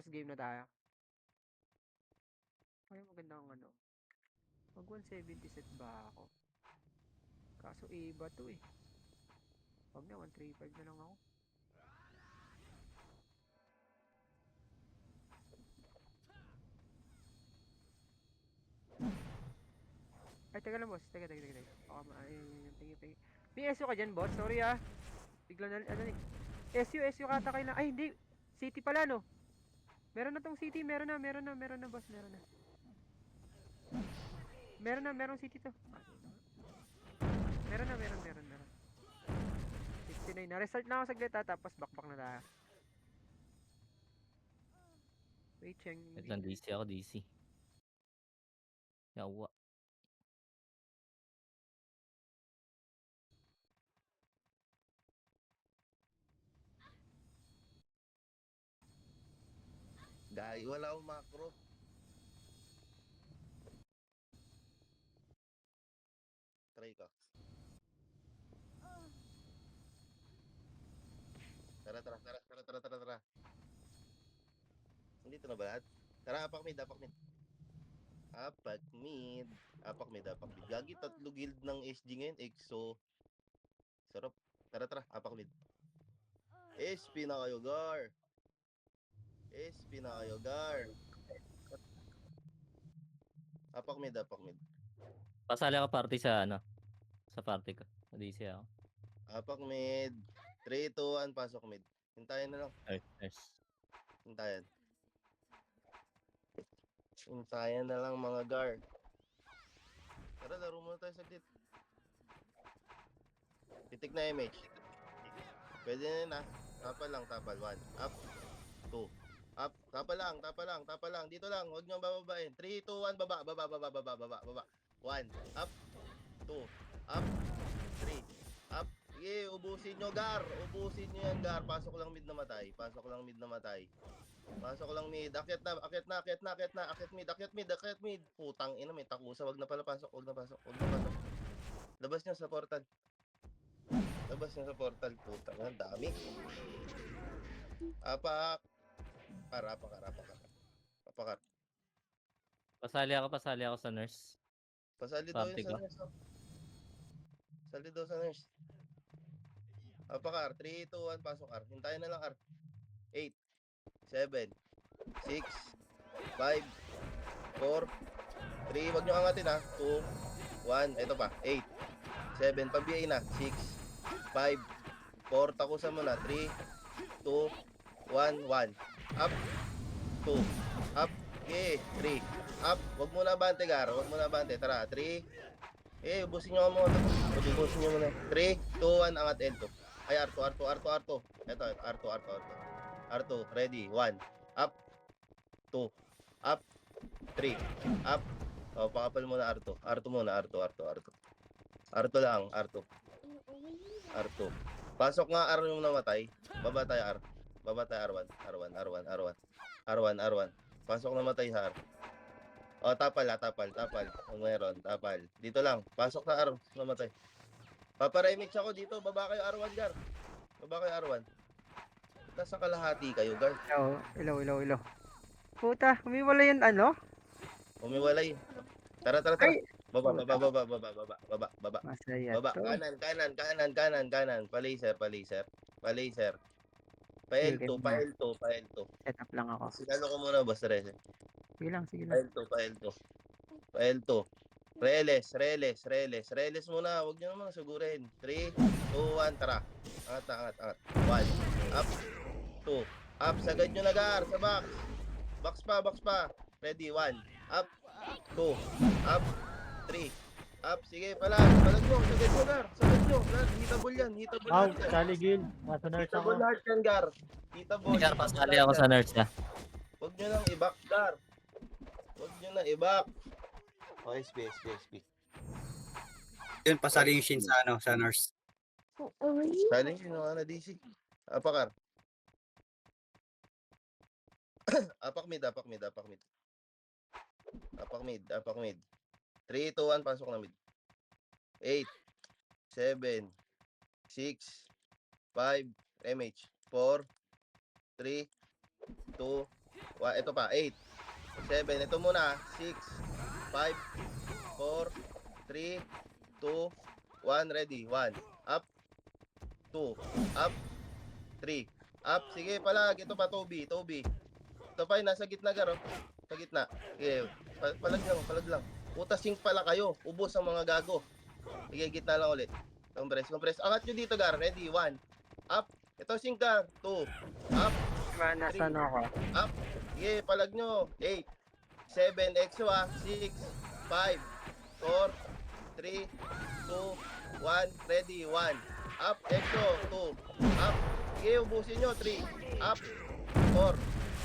tapos game na tayo. Ay, maganda ang ano. Mag 170 set ba ako? Kaso iba to eh. Wag na, 135 na lang ako. Ay, teka lang boss. Teka. Baka tingin. May SU ka dyan, boss? Sorry ah. Bigla na, ano ni. SU kata kailan. Ay, hindi. City pala, no? Meron na tong city. Meron na, boss. Meron na. Meron city to. Meron. 69. Na-restart na ako saglit ha, tapos backpack na tayo. Wait, Cheng. Wait lang, DC ako, DC. Yawa. Dahil wala akong macro. Try ko. Tara. Hindi ito na ba lahat? Tara, apak mid. Apak mid. Gagi, 3 guild ng SG ngayon. EXO. Sarap. Tara, apak mid. SP na kayo, Gar. Apak mid. Pasali ako party sa ano. Sa party ko. Sa DC ako. Apak mid. 3, 2, 1, pasok mid. Hintayin na lang. Nice. Hintayin na lang mga Gar. Tara, laro muna tayo saglit. Titik na image. Pwede na yun ah. Tapal. 1. Up. 2. Up. Tapal lang. Dito lang. Huwag nyo bababain. 3, 2, 1. Baba. 1. Up. 2. Up. 3. Up. Sige, ubusin nyo, Gar. Ubusin nyo yan, Gar. Pasok lang mid na matay. Akyat mid. Putang ina, may takusa. Wag na pasok. Labas nyo sa portal. Putang ina, dami. Apak. Apakar. Pasali ako sa nurse. Pasali daw Party yun ko. sa nurse. Apakar. 3, 2, 1. Pasok, Ar. Hintayin na lang, Ar. 8, 7, 6, 5, 4, 3. Wag nyo angatin ha. 2, 1. Ito pa. 8, 7. Pambiyain na. 6, 5, 4. Takusan mo na. 3, 2, 1, 1. Up. 2. Up. Okay. 3. Up. Wag mo na bante, Gar. Tara. 3. Ubusin nyo muna. 3, 2, 1. Angat L2. Ay, R2. Ito. R2. Ready. 1. Up. 2. Up. 3. Up. Pakapal muna R2. R2 lang. R2. Pasok nga R yung namatay. Baba tayo R. R1. Pasok namatay sa R. Tapal. Meron. Tapal. Dito lang. Pasok na R. Namatay. Paparemix ako dito. Baba kayo R1, Gar. Nasa kalahati kayo, Gar. Ilaw. Puta, umiwala yan ano? Umiwalay. Tara. Ay! Baba. Masaya Baba. to. Kanan. Palaser. Paelto. Set up lang ako. Sinalo ko muna, Boss Reze. Sige lang. Paelto. Reles muna. Huwag nyo naman sugurin. 3, 2, 1. Tara. Angat. 1. Up. 2. Up. Sagad nyo na, Gar. Sa box. Box pa. Ready. 1. Up. 2. Up. 3. Up. Sige, palag nyo. Sagad nyo, Gar. Hitable yan. Saligil. Nasa nurse ako. Hitable lahat yan, Gar. Gar, pasali ako sa nurse ha. Huwag nyo nang i-back, Gar. SP. Yun, pasali yung Shin sa nurse. Saling na DC. Apakar. Apak mid. 3, 2, 1. Pasok na mid. 8, 7, 6, 5, MH. 4, 3, 2, Ito pa, 8, 7, ito muna, 6, 5, 4, 3, 2, 1, ready, 1, up, 2, up, 3, up, sige palag, ito pa, Toby, ito pa, nasa gitna garo, sa gitna, sige, palag lang, utasing pala kayo, ubos ang mga gago, sige, gitna lang ulit, compress, angat nyo dito gar, ready, 1, up, ito singkar, 2, up, Nasaan ako? up, sige, palag nyo, 8, 7, exo 6, 5, 4, 3, 2, 1, ready, 1, up, exo, 2, up, sige, ubusin nyo, 3, up, 4,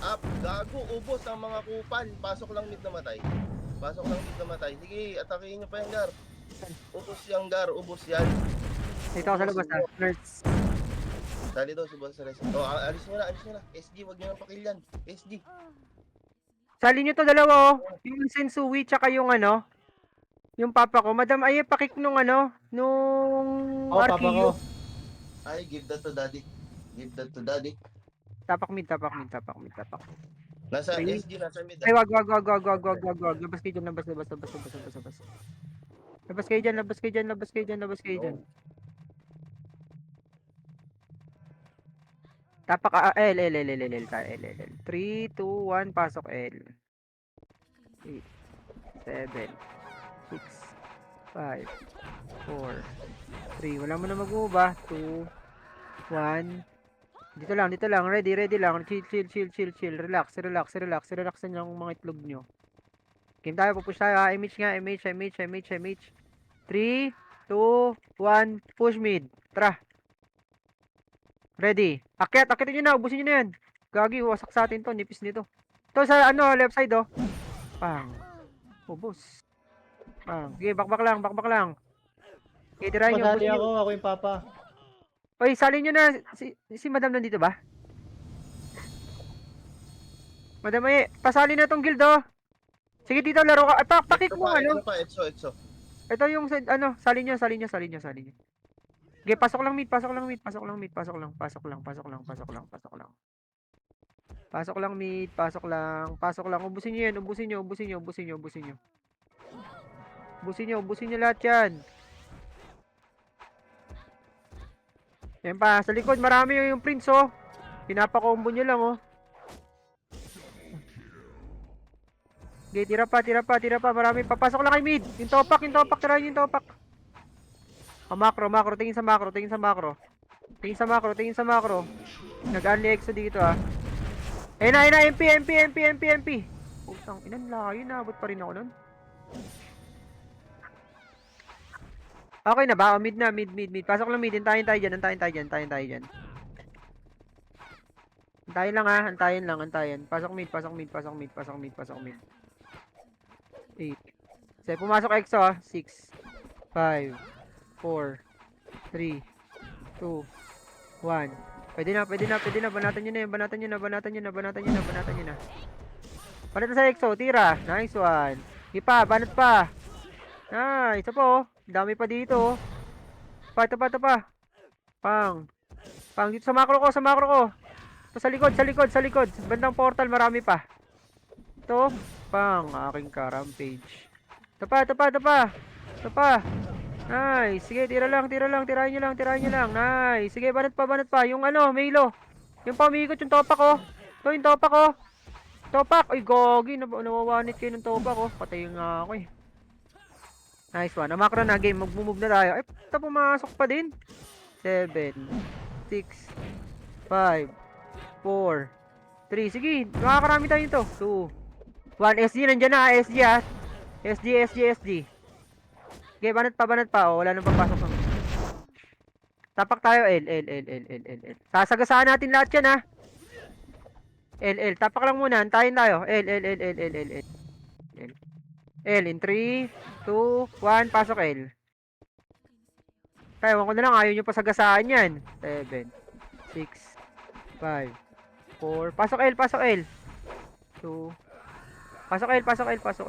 up, gago, ubos ang mga kupal, pasok lang mid na matay, sige, atakihin nyo pa yung gar, ubos yung gar, ubos yan, Dito ako sa labas ha. Nerds. dali daw si boss rest, alis mo na, SG, wag nyo nang pakilyan, SG, Sali nyo to dalawa oh. Yung Sensui tsaka yung ano. Yung papa ko. Madam ay pakik nung ano. Nung Oh, papa ko. ay, give that to daddy, Tapak mid. nasa Three. SG, nasa mid, Ay wag. Labas kayo dyan. Labas kayo dyan. Tapak L. 3, 2, 1, pasok L. 8, 7, 6, 5, 4, 3. Wala mo na mag-move ah. 2, 1. Dito lang. Ready lang. Chill. Relax lang yung mga itlog nyo. Game tayo, pupush tayo ha. Image. 3, 2, 1, push mid. Tara. Ready. Akitin nyo na, ubusin nyo na yan. Gagi, wasak sa atin to, nipis nito. To sa ano, left side oh. Pang. Ubos. Pang. Sige, bakbak lang. Okay, tirahin nyo, Pasali ubusin nyo. ako yung papa. Oy, salin nyo na. Si madam nandito ba? Madam ay, pasali na tong guild oh. Sige dito, laro ka. Ay, pakik mo ano. exo, Ito yung, ano, salin nyo. Okay, pasok lang mid. Pasok lang mid. Ubusin nyo yan. Ubusin nyo lahat yan. Yan pa, sa likod marami yung prince oh. Pinapa-combo nyo lang oh. Okay, tira pa. Marami. Papasok lang kay mid. Yung topak. Tirahin yung topak. Macro. Tingin sa macro. Nag-unli exo dito ah. Ayun na. MP. Putang inan, layo na. Abot pa rin ako nun. Okay na ba? Mid na. Pasok lang mid. Antayin tayo dyan. Antayin lang ha. Antayin. Pasok mid. 8. Sige, pumasok exo ha. 6, 5, 4, 3, 2, 1. Pwede na. Banatan nyo na. Banat na sa EXO. Tira. Nice one. Ipa. Banat pa. Nice. Ito po. Dami pa dito. Ito pa. Pang. Dito sa macro ko. Ito sa likod. Bandang portal. Marami pa. Ito. Pang. Aking ka-rampage. Ito pa. Nice. Sige, tirahin nyo lang. Nice. Sige, banat pa. Yung ano, Milo. Yung pamikot yung topak oh. Ito yung topak oh. Ay, gogi. Nawawanit kayo ng topak oh. Patay nga ako eh. Nice one. Namakro na game. Mag-move na tayo. Ay, puta, pumasok pa din. 7, 6, 5, 4, 3. Sige, makakarami tayo nito. 2, 1. SG, nandyan na. SG ah. SG. Okay, banat pa. Oh, wala nang papasok ng. Tapak tayo, L. Sasagasaan natin lahat yan, ha. L. Tapak lang muna. Antayin tayo. L. In 3, 2, 1. Pasok, L. Tayo, ko na lang. Ayaw nyo pa sagasaan yan. 7, 6, 5, 4. Pasok, L. 2. Pasok,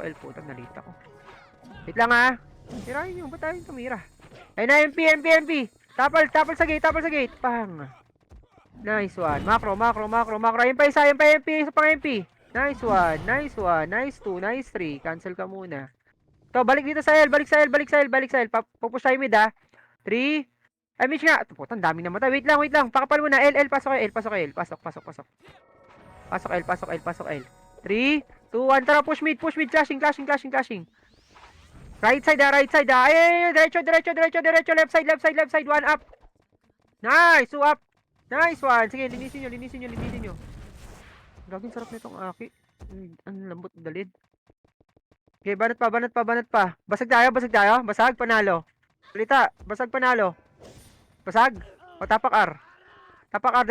L. Putang nalita ko. Wait lang, ha. Tirahin nyo, ba't tayo tumira? Ayun na, MP. Tapal sa gate. Pang. Nice one. Macro. Ayun pa isa, MP. Isa pang MP. Nice 1, nice 1, nice 2, nice 3. Cancel ka muna. To, balik dito sa L, balik sa L, balik sa L, balik sa L. Pupush tayo mid ha. 3. Ay, Mitch nga. Putang dami na matay. Wait lang. Pakapal muna. L, pasok kayo, L, pasok kayo, L. Pasok. Pasok L, pasok L. 3, 2, 1. Tara, push mid. Clashing. Right side. Ay, diretso. Left side. 1 up. Nice, 2 up. Nice 1. Sige, linisin nyo. Gagawin sarap nitong aki. Ang lambot ng dalid. Okay, banat pa. Basag tayo. Basag, panalo. Salita, basag, panalo. Basag. O, tapak R.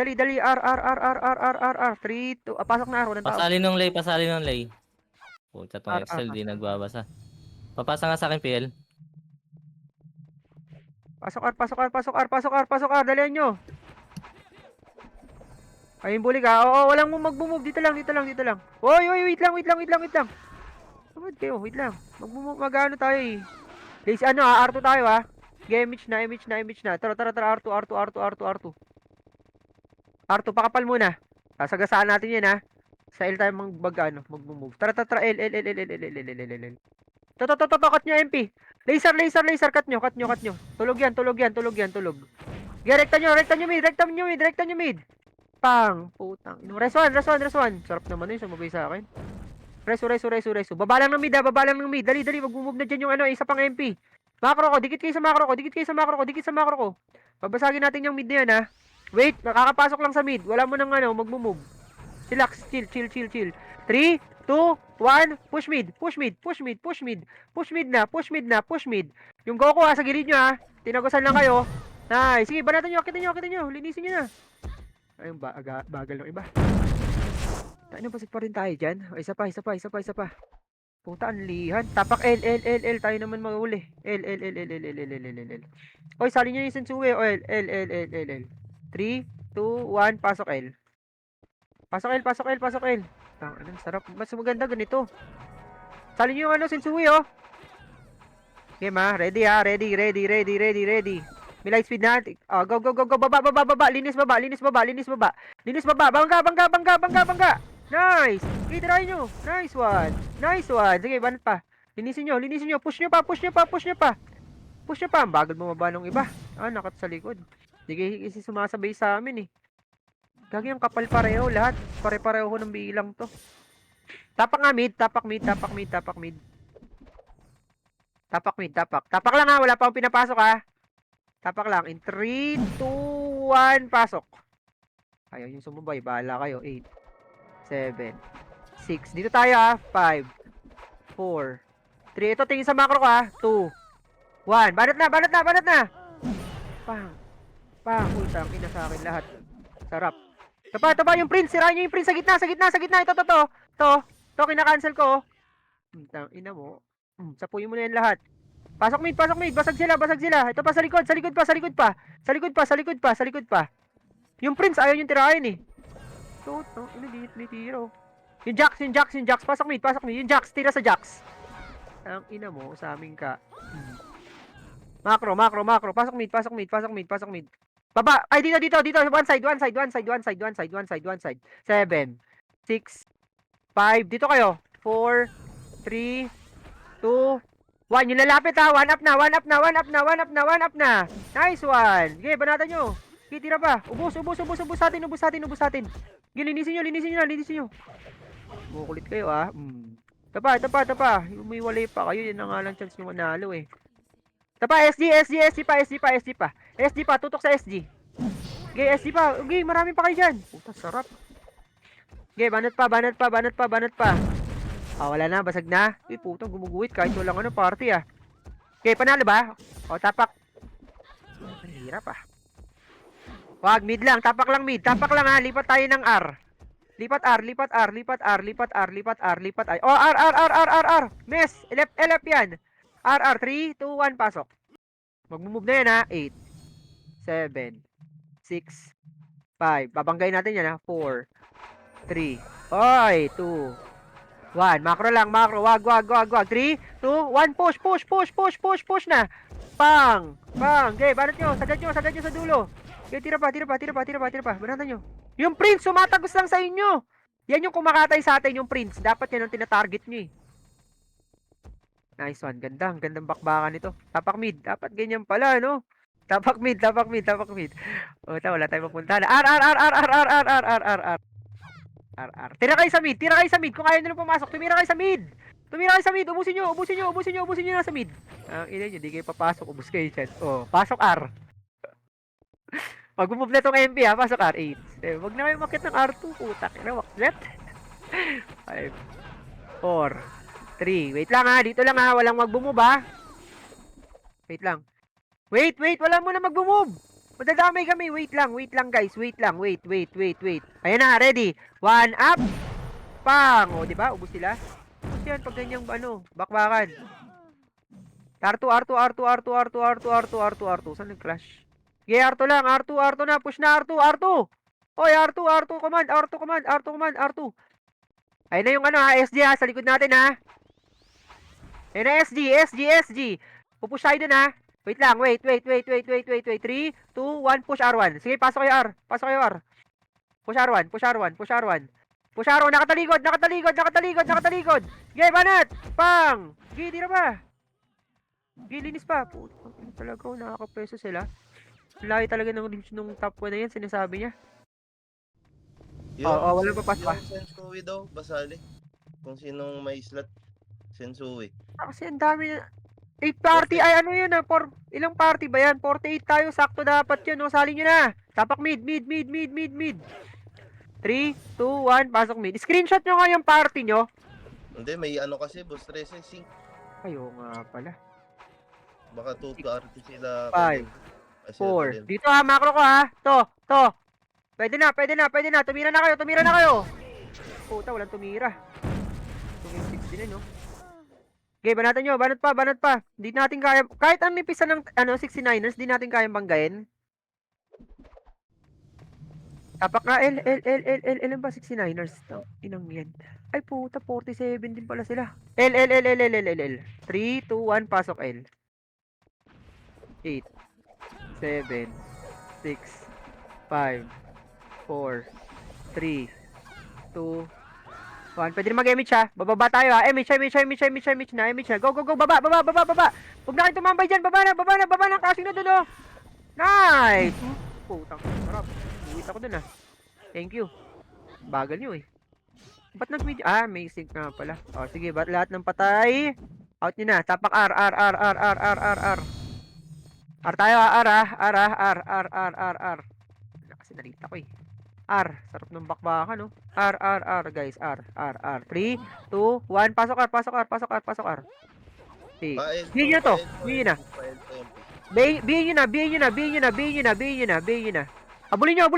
Dali. R. 3, 2, pasok na R. Walang tao. Pasali ng lay. Puta tong R, Excel, R, di R. nagbabasa. Papasa nga sa akin, PL. Pasok R. Dalihan nyo. Ayun, bulig ha. Oo, walang mag-move. Dito lang. Oy, wait lang. Tumad kayo, wait lang. Mag-ano tayo eh. Lazy, R2 tayo ha. Image na. Tara. R2. R2, pakapal muna. Sasagasaan natin yan ha. Sa L tayo mag-move. Tara. L. Cut nyo, MP. Laser, cut nyo. Tulog yan. Rekta nyo mid. Pang, putang. Res 1. Sarap naman yun, sumabay sa akin. Reso. Baba lang ng mid. Dali, mag-move na dyan yung isa pang MP. Macro ko, dikit kayo sa macro ko. Babasagin natin yung mid na yan ha. Wait, nakakapasok lang sa mid. Wala mo nang mag-move. Relax, chill. 3, 2, 1, push mid. Yung Goku ha, sa gilid nyo ha. Tinagusan lang kayo. Nice, sige, banatan nyo, akitin nyo. Linisin nyo na. Ayun, bagal ng iba. Tayo na, basig pa rin tayo dyan. Isa pa. Puta, ang lihan. Tapak L. Tayo naman mag-uli. L. Oy, sali nyo yung Sensue. O, L. 3, 2, 1, pasok L. Pasok L. Anong sarap. Mas maganda ganito. Sali nyo yung Sensue, oh. Game ha. Ready ha. Ready. May light speed na. Go. Baba. Linis baba. Bangga. Nice. Okay, try nyo. Nice one. Sige, banat pa. Linisin nyo. Push nyo pa. Ang bagal bumaba ng iba. Nakat sa likod. Sige, kasi sumasabay sa amin eh. Gagi ang kapal pareho lahat. Pare-pareho ng bilang to. Tapak nga mid. Tapak mid. Tapak lang ha. Wala pa akong pinapasok ha. Tapak lang. In 3, 2, 1, pasok. Ayaw yung sumubay. Bahala kayo. 8, 7, 6. Dito tayo ha. 5, 4, 3. Ito, tingin sa macro ka. 2, 1. Banat na. Pang. Utang. Ina sa akin lahat. Sarap. Tapa yung Prince. Sirahan nyo yung Prince sa gitna. Ito. To, kinakancel ko. Utang. Ina mo. Sapuyin mo na yan lahat. Pasok mid. Basag sila. Ito pa sa likod pa. Yung Prince, ayaw yung tirahin eh. Ito, tiro. Yung Jax. Pasok mid. Yung Jax, tira sa Jax. Ang ina mo, sa amin ka. Macro. Pasok mid. Baba. Ay, dito. One side. 7, 6, 5. Dito kayo. 4, 3, 2, 1. Yung lalapit ha. One up na. Nice one. Okay, banatan nyo. Okay, tira pa. Ubus natin. Okay, linisin nyo. Mukulit kayo ha. Ito pa. Umiwalay pa kayo. Yan na nga lang chance nyo manalo eh. Ito pa, SD pa. Tutok sa SG. Okay, SG pa. Okay, marami pa kayo dyan. Puta, sarap. Okay, banat pa. Wala na, basag na. Uy, putang gumuguhit kahit walang party ah. Okay, panalo ba? Tapak. Ang hirap ah. Wag, mid lang. Tapak lang ha. Lipat tayo ng R. Lipat R. R. Miss. LF yan. R. 3, 2, 1, pasok. Mag-move na yan ha. 8, 7, 6, 5. Babanggayin natin yan ha. 4, 3, 2, 1. Macro lang. Wag. 3, 2, 1. Push na. Pang. Okay, banat nyo. Sagad nyo sa dulo. Okay, tira pa. Banatan nyo. Yung Prince, sumatagos lang sa inyo. Yan yung kumakatay sa atin yung Prince. Dapat yan ang tinatarget nyo eh. Nice one. Ganda. Ang gandang bakbakan nito. Tapak mid. Dapat ganyan pala, no? Tapak mid, tapak mid, tapak mid. O, wala tayong mapunta na. R. Tira kayo sa mid. Tira kayo sa mid. Kung ayaw nyo pumasok, tumira kayo sa mid. Tumira kayo sa mid. Ubusin nyo, ubusin nyo, ubusin nyo, ubusin nyo na sa mid. Ang ina nyo, di kayo papasok. Ubus kayo dyan. O, pasok R. Mag-move na tong MP ha. Pasok R. 8. Wag na kayo makit ng R2. Putak. Waklet. 5. 4. 3. Wait lang ha. Dito lang ha. Walang mag-move ha. Wait lang. Wait. Wala mo na mag-move. Madadamay kami. Wait lang guys. Wait lang. Wait. Ayan na. Ready. 1 up. Pang. O, diba? Ubus sila. Ubus yan. Pag ganyang bakbakan. R2. Saan nag-crash? Okay, R2 lang. R2 na. Push na R2. Oy, R2 command. R2. Ayun na yung SG ha. Sa likod natin ha. Ayun na SG. Pupush tayo dun ha. Wait lang. Wait. 3, 2, 1. Push R1. Sige, pasok kayo R. Push R1. Push R1. Nakataligod. Sige, banat. Pang. Sige, di na ba? Gilinis pa. Puto. Talaga, nakakapreso sila. Layo talaga ng reach nung top 1 na yan, sinasabi niya. Oo, wala pa pas pa. Yung Sensui daw, basali. Kung sinong may slot, Sensui. Kasi ang dami na. 8 party, ay ano yun ilang party ba yan? 48 tayo, sakto dapat yun, no? Sali nyo na. Tapak mid. 3, 2, 1, pasok mid. Screenshot nyo nga yung party nyo. Hindi, may kasi, boss 13 sync. Ayo nga pala. Baka 2 party sila. 5, Kasi 4. Dito ha, macro ko ha. To. Pwede na. Tumira na kayo. Puta, walang tumira. 2 din no? Okay, banatan nyo. Banat pa. Hindi natin kaya. Kahit ang nipisa ng 69ers, di natin kayang banggain. Tapak nga, L ba 69ers? Inang yan. Ay puta, 47 din pala sila. L. 3, 2, 1, pasok L. 8, 7, 6, 5, 4, 3, 2, 1. Pwede rin mag-MH ha. Bababa tayo ha. MH na. Go. Baba. Huwag na kayo tumambay dyan. Baba na. Kasing na doon oh. Nice. Putang sarap. Uwit ako dun ah. Thank you. Bagal nyo eh. Ba't nag-mid? May sync na pala. O sige, ba't lahat ng patay? Out nyo na. Tapak R. R tayo ha. R. Kasi nalita ko eh. R. Sarap ng bakbakan no. R guys. R. 3, 2, 1. Pasok R. Okay. Bihin nyo to. Bihin nyo na. Abulin nyo.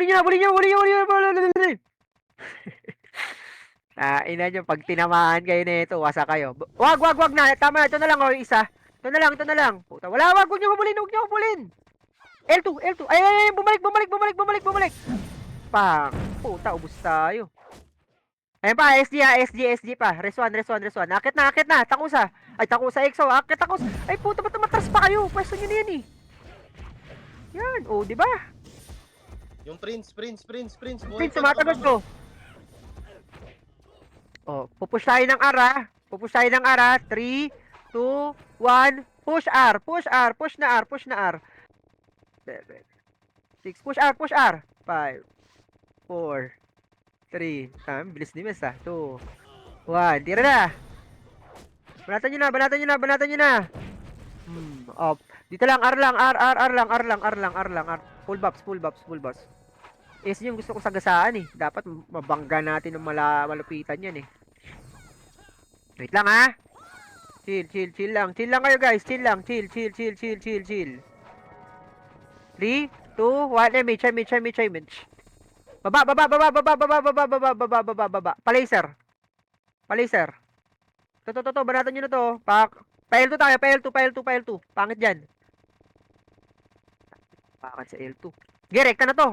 Ina nyo. Pag tinamaan kayo nito, wasa kayo. Wag na. Tama na. Ito na lang o isa. Ito na lang. Puta. Wag nyo habulin. L2. Ay. Bumalik. Pang. Puta, ubus tayo. Ayan pa, SG pa. Res 1. Akit na. Takusa. EXO. Akit. Ay, puta, ba't matras pa kayo? Pwesto nyo na yan eh. Yan, di ba? Yung Prince. Prince, tumatagot ko. Pupush tayo ng R. 3, 2, 1. Push R. Push na R. 7, 6. Push R. 5, 4, 3. Bilis ni Mes 2, 1. Tira na. Banatan nyo na. Off. Dito lang. R lang. Full buffs. Yung gusto ko sagasaan eh. Dapat mabangga natin ng malupitan yan eh. Wait lang ha. Chill lang kayo guys. Chill. 3, 2, 1. MH. Baba. Palaser. To. Banatan nyo na to. Pa-L2 tayo. Pa-L2. Pangit dyan. Bakit sa L2? Okay, rekta na to.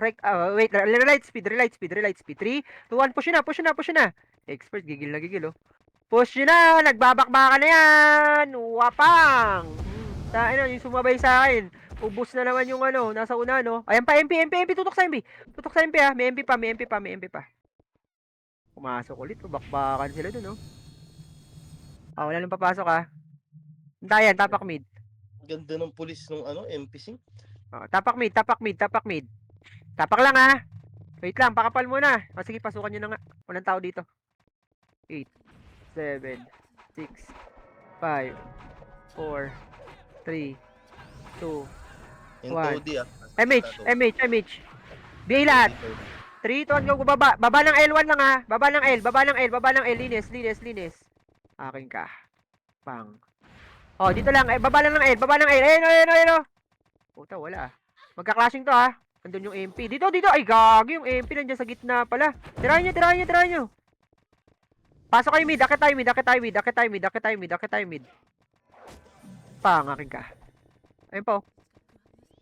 Wait. Relight speed. 3, 2, 1. Push na. Expert. Gigil oh. Push nyo na. Nagbabakbaka na yan. Wapang. Yung sumabay sa akin. Ubus na naman yung nasa una no. Ayan pa, MP. Tutok sa MP ha. May MP pa. Pumasok ulit. Bakbakan sila dun, oh. Wala nang papasok, ah. Antayan, tapak mid. Ganda ng pulis nung MPC. Tapak mid, tapak mid, tapak mid. Tapak lang, ah. Wait lang, pakapal muna. Sige, pasukan nyo na nga. Walang tao dito. 8, 7, 6, 5, 4, 3, 2, Yung One. Toady MH. BA lahat. 3, 2, 1, go, baba. Baba ng L1 lang, ha. Baba ng L, baba ng L. Linis. Akin ka. Pang. Dito lang. Baba lang ng L, Ayun. Puta, wala, ah. Magka-clashing to, ha. Andun yung MP. Dito. Ay, gagi. Yung MP nandiyan sa gitna pala. Tirahan nyo. Pasok kayo mid. Akit tayo mid. Pang, akin ka. Ayun po.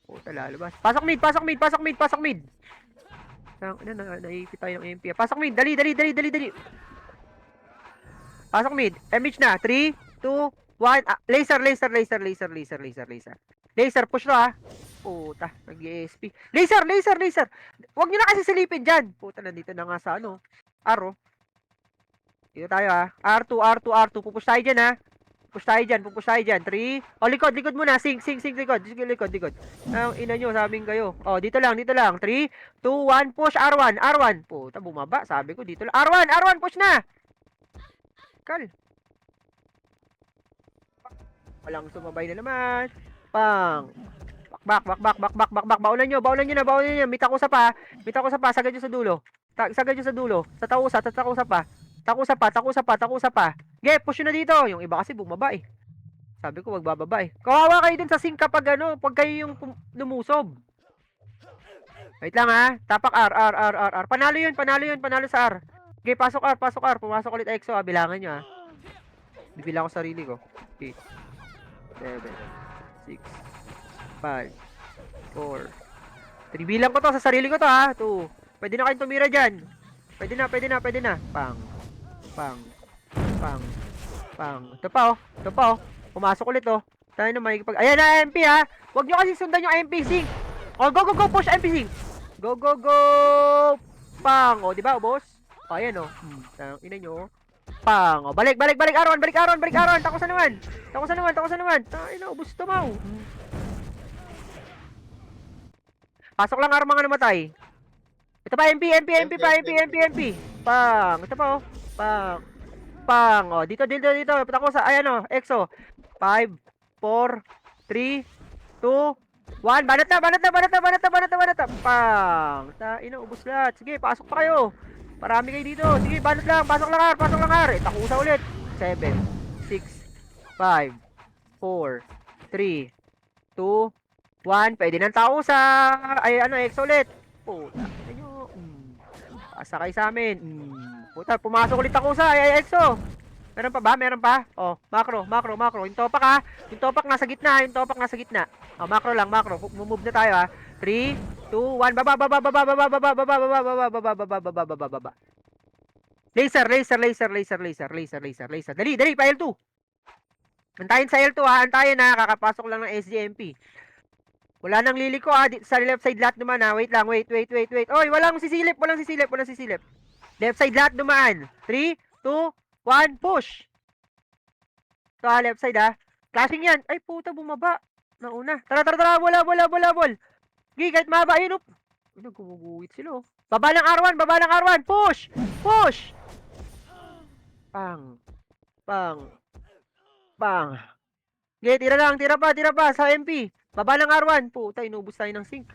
Puta, lalabas. Pasok mid. Naipit tayo ng MP. Pasok mid. Dali. Pasok mid. MH na. 3, 2, 1. Laser. Laser, push to, ha. Puta, nag-ESP. Laser. Huwag nyo na kasi silipin dyan. Puta, nandito na nga sa Arrow. Dito tayo, ha. R2. Pupush tayo dyan, ha. Pupush tayo dyan. 3. Likod muna. Sink, likod. Likod. Ina nyo, sabing kayo. Dito lang. 3, 2, 1, push. R1. Puta, bumaba. Sabi ko, dito lang. R1, push na. Kal. Walang sumabay na naman. Pang. Back. Baunan nyo. Mita ko sa pa. Sagad nyo sa dulo. Sa takusa pa. Takusa pa. Push nyo na dito. Yung iba kasi bumaba, eh. Sabi ko, wag bababa, eh. Kawawa kayo dun sa sink kapag pag kayo yung lumusob. Wait lang, ha. Tapak R. Panalo yun. Sa R. Pasok R. Pumasok ulit EXO, ha. Bilangan nyo, ha. Bibilang ko sarili ko. 8, 7, 6, 5, 4, 3. Bilang ko to sa sarili ko to, ha. 2. Pwede na kayong tumira dyan. Pwede na. Pang. Ito pa, oh. Pumasok ulit, oh. Tayo na makikipag... Ayan na, MP, ha. Huwag nyo kasi sundan yung MP Sync. Go. Push MP Sync. Go. Pang. Diba, boss? Ayan, oh. Ina nyo, oh. Pang. Balik. R1. Takusan naman. Ina, ubus to, mau. Pasok lang, mga namatay. Ito pa, MP. Pang. Ito pa, oh. Pang. Dito. Patako sa, ayan, oh. EXO. 5, 4, 3, 2, 1. Banat na. Pang. Ina, ubos lahat. Sige, pasok pa kayo. Marami kayo dito. Sige, banat lang. Pasok lang, R. Takusa ulit. 7, 6, 5, 4, 3, 2, 1. Pwede ng tausa. EXO ulit. Puta. Ano? Pasa kayo sa amin. Puta, pumasok ulit ako sa EXO. Meron pa? Macro. Yung topak, ha. Yung topak nasa gitna. Macro lang. Move na tayo, ha. 3, 2, 1. Baba. Laser. Dali, pa L2. Antayin sa L2, ha. Kakapasok lang ng SGMP. Wala nang liliko, ha. Sa left side lahat naman, ha. Wait lang. Oy, walang sisilip. Left side lahat dumaan. 3, 2, 1, push. Ito, ha, left side, ha. Clashing yan. Ay, puta, bumaba. Nauna. Tara. Bola. Gigi, kahit mahaba. Ayun, oh. Gumuguwit sila, oh. Baba ng R1. Push. Pang. Gigi, tira pa. Sa MP. Baba ng R1. Puta, inubos tayo ng sync.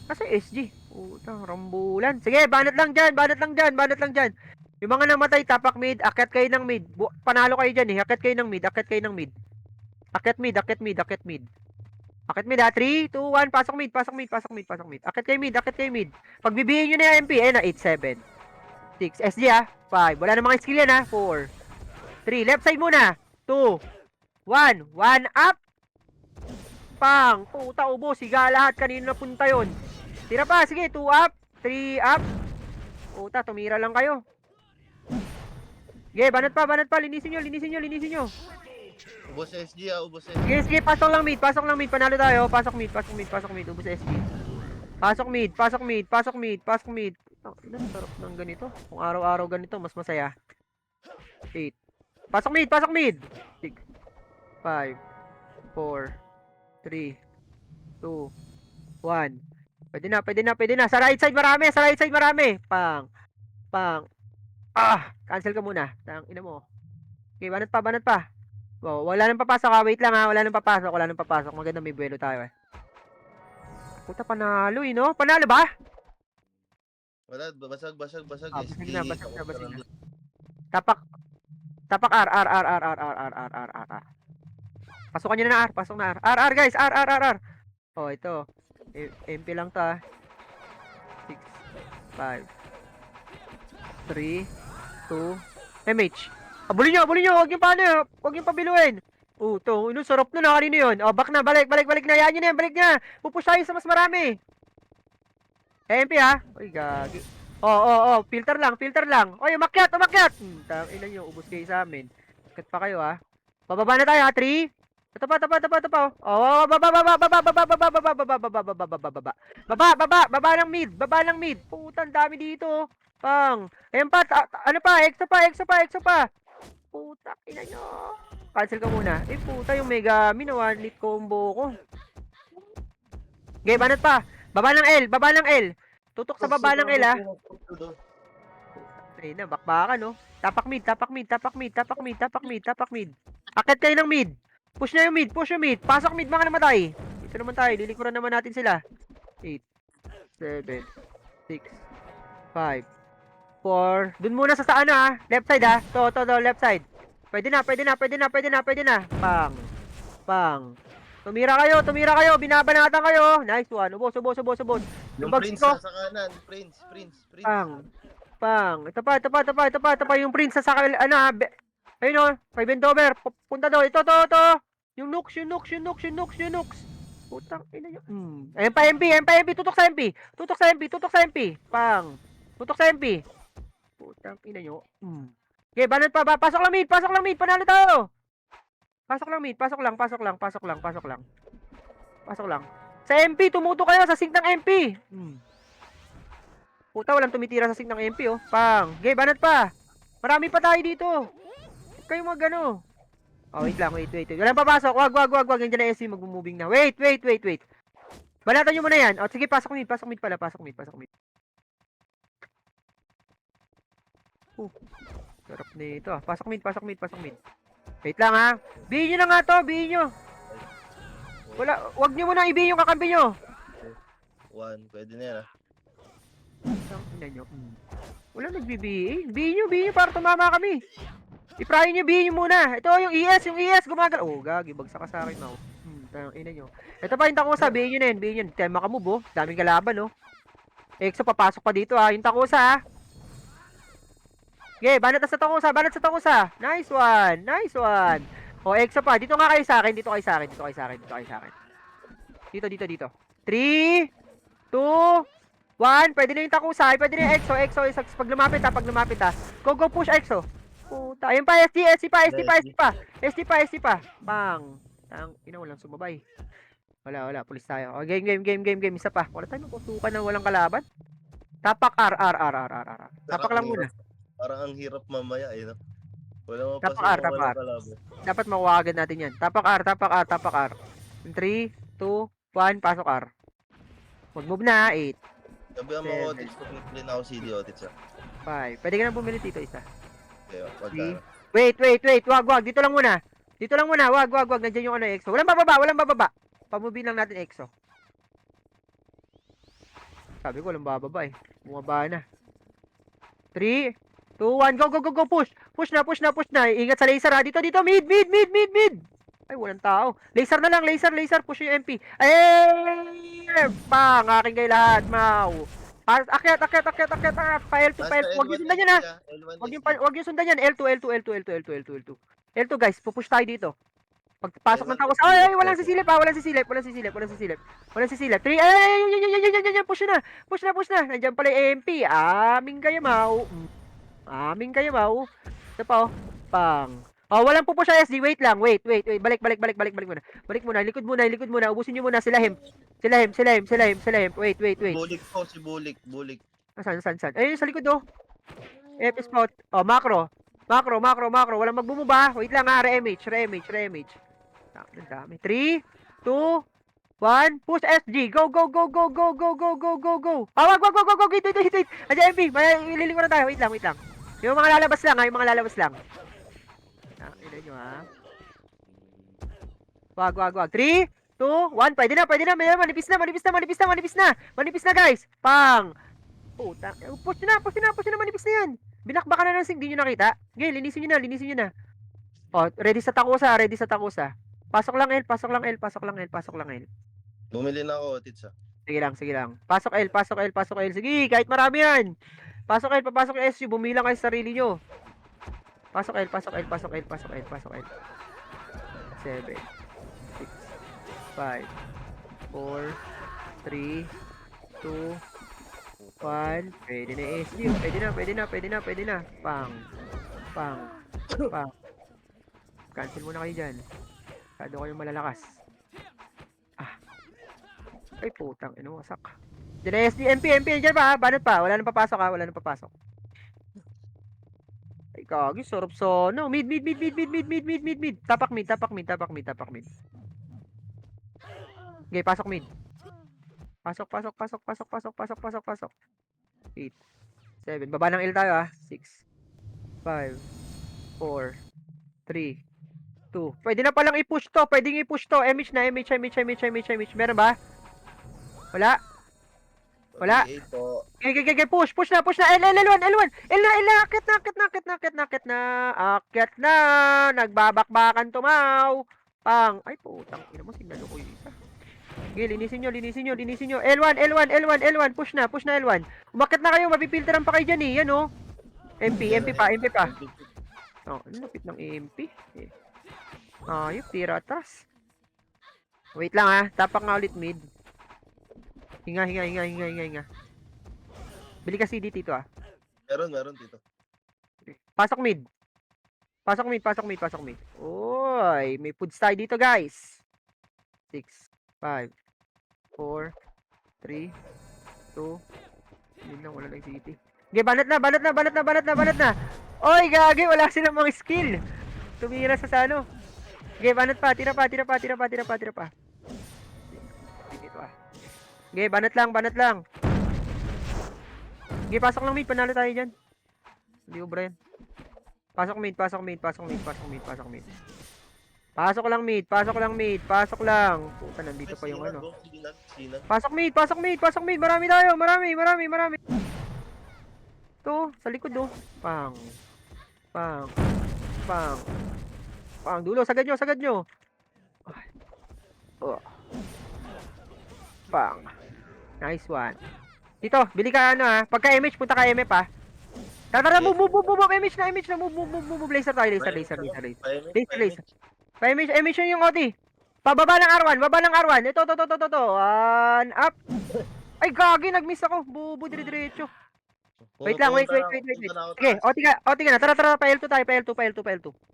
Kasi SG. Puta, rambulan. Sige, banat lang dyan. Yung mga namatay, tapak mid, akyat kayo ng mid. Panalo kayo dyan, eh. Akyat kayo ng mid. Akyat mid, ha. 3, 2, 1. Pasok mid. Akyat kayo mid. Pagbibihin nyo na yung MP. Na, 8, 7, 6. SG, ha. 5. Wala na mga skill yan, ha. 4, 3. Left side muna. 2, 1. 1 up. Pang. Puta, ubo. Siga lahat. Kanino na punta yun. Tira pa. Sige, 2 up. 3 up. Puta, tumira lang kayo. Sige, banat pa. Linisin nyo. Ubos SG, ubos SG. Sige, pasok lang mid. Panalo tayo. Pasok mid. Ubos SG. Pasok mid. Ina, sarap ng ganito. Kung araw-araw ganito, mas masaya. 8. Pasok mid, pasok mid. 6, 5, 4, 3, 2, 1. Pwede na, pwede na, pwede na. Sa right side marami, sa right side marami. Pang, pang. Cancel ka muna. Tang ina mo. Okay, banat pa, banat pa. Oh, wala nang papasok ha. Wait lang ha. Wala nang papasok, wala nang papasok. Maganda may buwelo tayo eh. Puta, panalo eh, no? Panalo ba? Wala, basag. Basag SG, na, basag na, takot ka basag lang na. doon. Tapak. Tapak R. Pasukan nyo na R. Pasok na R. R guys. R. Oh, ito. MP lang to ah. 6, 5, 3, 2, MH. Abulin nyo. Huwag yung paano. Huwag yung pabiluin. To. Ino, sarap nun. Kanino yun? Back na. Balik na. Yan yun yan. Balik na. Pupush tayo sa mas marami. MP ha. Uy, gagi. Filter lang. Oy, umakyat. Ina nyo. Ubus kayo sa amin. Kat pa kayo ha. Bababa na tayo ha. 3. Ito pa. Baba ng mid. Putang dami dito. Pang. Ayan pa. Ano pa? Exo pa. Puta, ina nyo. Cancel ka muna. Puta yung Megami na one hit combo ko. Okay, banat pa. Baba ng L. Tutok sa baba ng L ha. Ay na, bakbakan no. Tapak mid. Akit kayo ng mid. Push yung mid. Pasok mid mga namatay. Dito naman tayo, lilikuran naman natin sila. 8, 7, 6, 5, 4. Dun muna sa ano ha. Left side ha. To, left side. Pwede na. Pang. Tumira kayo. Binabanatan kayo. Nice one. Ubos. Yung Bags Prince ko. sa kanan. Prince. Pang. Ito pa yung prince sa ano ha. Ayun o. 5 and over. Punta daw. Ito. Yung nooks. Putang ina nyo. Ayan pa MP. Tutok sa MP. Pang. Tutok sa MP. Putang ina nyo. Okay, banat pa. Pasok lang mid. Panalo tayo. Pasok lang. Sa MP, tumuto kayo sa sync ng MP. Puta, walang tumitira sa sync ng MP, oh. Pang. Okay, banat pa. Marami pa tayo dito. Kayo magano. Wait lang. Walang papasok. Wag. Nandiyan na SC, mag-moving na. Wait. Banatan nyo muna yan. Sige, pasok mid pala. Sarap nito. Pasok mid. Wait lang ha. Bihin nyo na nga to. Wag nyo muna ibihin yung kakampi nyo. 1, pwede na yan ah. Ina nyo. Wala nagbibihin. Bihin nyo para tumama kami. I-pry nyo, bihin nyo muna. Ito yung ES gumagal. Gagi, bagsak ka sa akin now. Ina nyo. Ito pa yung takusa, bihin nyo na yun. Kaya makamove, daming kalaban, oh. Exo, papasok pa dito, ha. Yung takusa, ha. Okay, banat sa takusa. Nice one. Exo pa. Dito nga kayo sa akin. Dito. Dito. 3, 2, 1. Pwede na yung takusa. Pwede na yung Exo. Pag lumapit, ha. Go, push Exo. Puta. Ayun pa, SC pa. Bang. Ina, walang sumabay. Wala. Pulis tayo. Game. Isa pa. Wala tayong makusukan na walang kalaban. Tapak R. Tapak lang muna. Parang ang hirap mamaya eh. No? Wala Tapak mapasok R. walang kalaban. Dapat makuha agad natin yan. Tapak R. 3, 2, 1. Pasok R. Mag-move na. 8, Sabihan mo ako, Otis. Pag-play na ako CD, Otis. 5. Pwede ka na bumili dito, isa. Okay, wag Three. ka. Wag. Dito lang muna. Wag. Nandiyan yung ano, EXO. Walang bababa. Pamubin lang natin EXO. Sabi ko, walang bababa eh. Bumaba na. 3, 2, 1. Go. Push na. Ingat sa laser ha. Dito. Mid. Ay, walang tao. Laser na lang. Laser. Push yung MP. Pang. Aking kayo lahat. Mau. Akyat. Pa L2. Huwag yung sundan yan ha. Huwag yung sundan yan. L2 guys. Pupush tayo dito. Pagpasok ng tao. Ay, walang sisilip ha. Walang sisilip. 3. Ay, push na. Nandiyan pala yung MP. Aming kayo, mau. Ito pa, oh. Pang. Walang pupush sa SD. Wait lang. Wait. Balik muna. Likod muna. Ubusin nyo muna. Sila him. Wait. Bulik po, si Bulik. Saan? Ayun, sa likod, oh. FS spot. Oh, macro. Macro. Walang magbumaba. Wait lang, ha. Re-image. Ang dami. 3, 2, 1. Push SG. Go. Wag. Wait. Andiyan, MP. May ililingkuran tayo. Wait lang. Yung mga lalabas lang. Ina nyo, ha. Wag. 3, 2, 1. Pwede na. Manipis na, guys. Pang. Puta. Push na. Manipis na yan. Binakbakan na ng sing. Di nyo nakita. Okay, linisin nyo na. Oh, ready sa takusa. Pasok lang L. Bumili na ako, Tits, Sige lang. Pasok L. Sige, kahit marami yan. Pasok L, papasok yung SU. Bumilang kayo sa sarili nyo. Pasok L. 7, 6, 5, 4, 3, 2, 1. Pwede na SU. Pwede na. Pang. Cancel muna kayo dyan. Masyado kayong malalakas. Ay, putang, wasak. Diyan na SD, MP, dyan pa, ha? Banat pa, wala nang papasok. Ay, kagi, sarap sono. Mid. Tapak mid. Okay, pasok mid. Pasok. 8, 7, baba ng L tayo, ha? 6, 5, 4, 3, 2. Pwede na palang i-push to. MH na. Meron ba? Wala. 28 po. Okay, push na. L1. Akyat na. Nagbabakbakan tumaw. Pang. Ay, putang ina mo, sinalo ko yung isa. Okay, linisin nyo. L1. Push na L1. Umakyat na kayo, mapipilteran pa kayo dyan, eh. Yan, oh. MP pa. Oh, ano lapit ng MP? Ayop, tira atras. Wait lang, ha. Tapak nga ulit mid. Hinga. Bili ka CD dito, ah. Meron dito. Pasok mid. Oy, may foods tayo dito, guys. 6, 5, 4, 3, 2. Yun lang, wala lang CD. Okay, banat na. Oy, gagi, wala silang mga skill. Tumira sa ano. Okay, banat pa. Tira pa. Dito, ah. Okay, banat lang. Okay, pasok lang mid. Panalo tayo dyan. Hindi ubra yan. Pasok mid. Pasok lang. Puta, nandito pa yung ano. Sinag. Pasok mid. Marami tayo. Marami. Ito, sa likod, oh. Pang. Dulo, sagad nyo. Ay. Oh. Pang. Nice one. Dito, bili ka ano, ha. Pagka MH, punta ka MF, ha. Tara, move. MH na. Move. Laser tayo. Laser. MH yung OT. Pababa ng R1. Ito. One up. Ay, gagi, nag-miss ako. Bubo, diretso. Wait lang. Sige, OT ka na. Tara, pa L2 tayo.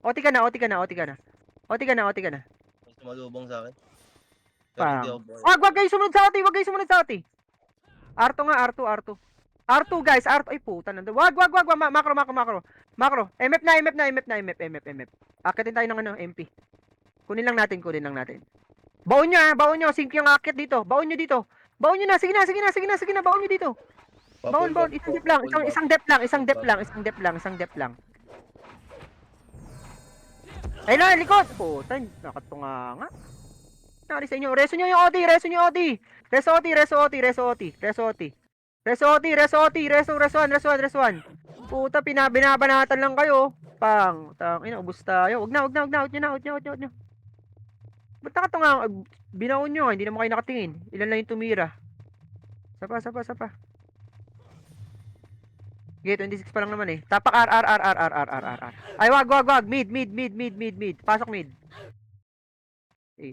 OT ka na. Sumalubong sa akin. Pang. Wag kayo sumunod sa OT. R2 nga, R2. R2, guys. Ay, puta. Nandun. Wag. Macro. MF na. Akitin tayo ng ano, MP. Kunin lang natin. Baon nyo. Sync yung akit dito. Baon nyo na. Sige na. Baon nyo dito. Baon. Isang dep lang. Ayun na, likod. Puta, nakatunga nga. Nari sa inyo. Reso nyo yung OT. Reso 1. Puta, binabanatan lang kayo. Pang. Ubus tayo. Wag na. Out nyo. Ba't nakatunga? Binaon nyo. Hindi naman kayo nakatingin. Ilan lang yung tumira. Sapa. Okay, 26 pa lang naman, eh. Tapak R. Ay, wag. Mid. Pasok mid. 8,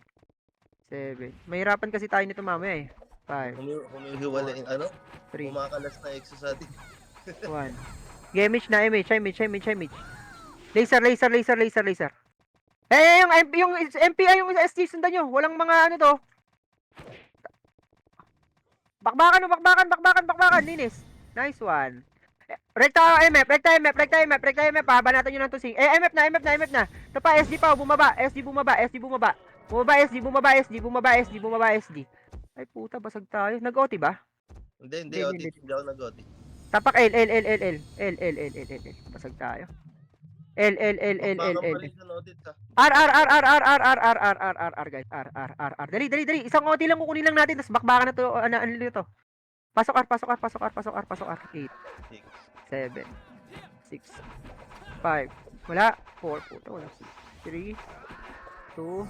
7. Mahirapan kasi tayo nito mamaya, eh. 5, Humihiwalay, 3, kumakalas na exo sa atin. 1. MH na. Laser. Yung MPI, yung SG, sundan nyo. Walang mga ano to. Bakbakan. Linis. Nice one. Rekta MF, rekta MF, rekta MF, rekta MF. Pahaba natin yun ng tusing. MF na, MF na, MF na. Ito pa, SD pa, bumaba. SD bumaba, SD bumaba. Bumaba, SD, bumaba, SD, bumaba, SD, bumaba, SD. Ay puta, basag tayo. Nag-OT ba? Hindi, Hindi, hindi, Otis. Hindi ako nag-Otis. Tapak L, L, L, L, L. L, L, L, L, L, L. Basag tayo. L, L, L, L, L, Bakbakan L. pa rin sa Otis ha. R, R, R, R, R, R, R, R, R, R, R, R, guys. R, R, R, R. Dali, dali, dali. Isang OT lang kukunin lang natin. Tapos bakbakan na to. Ano to? Pasok R, pasok R, pasok R, pasok R, pasok R. 8, 6. 7, 6, 5. Wala. 4. Puta, wala. 3, 2,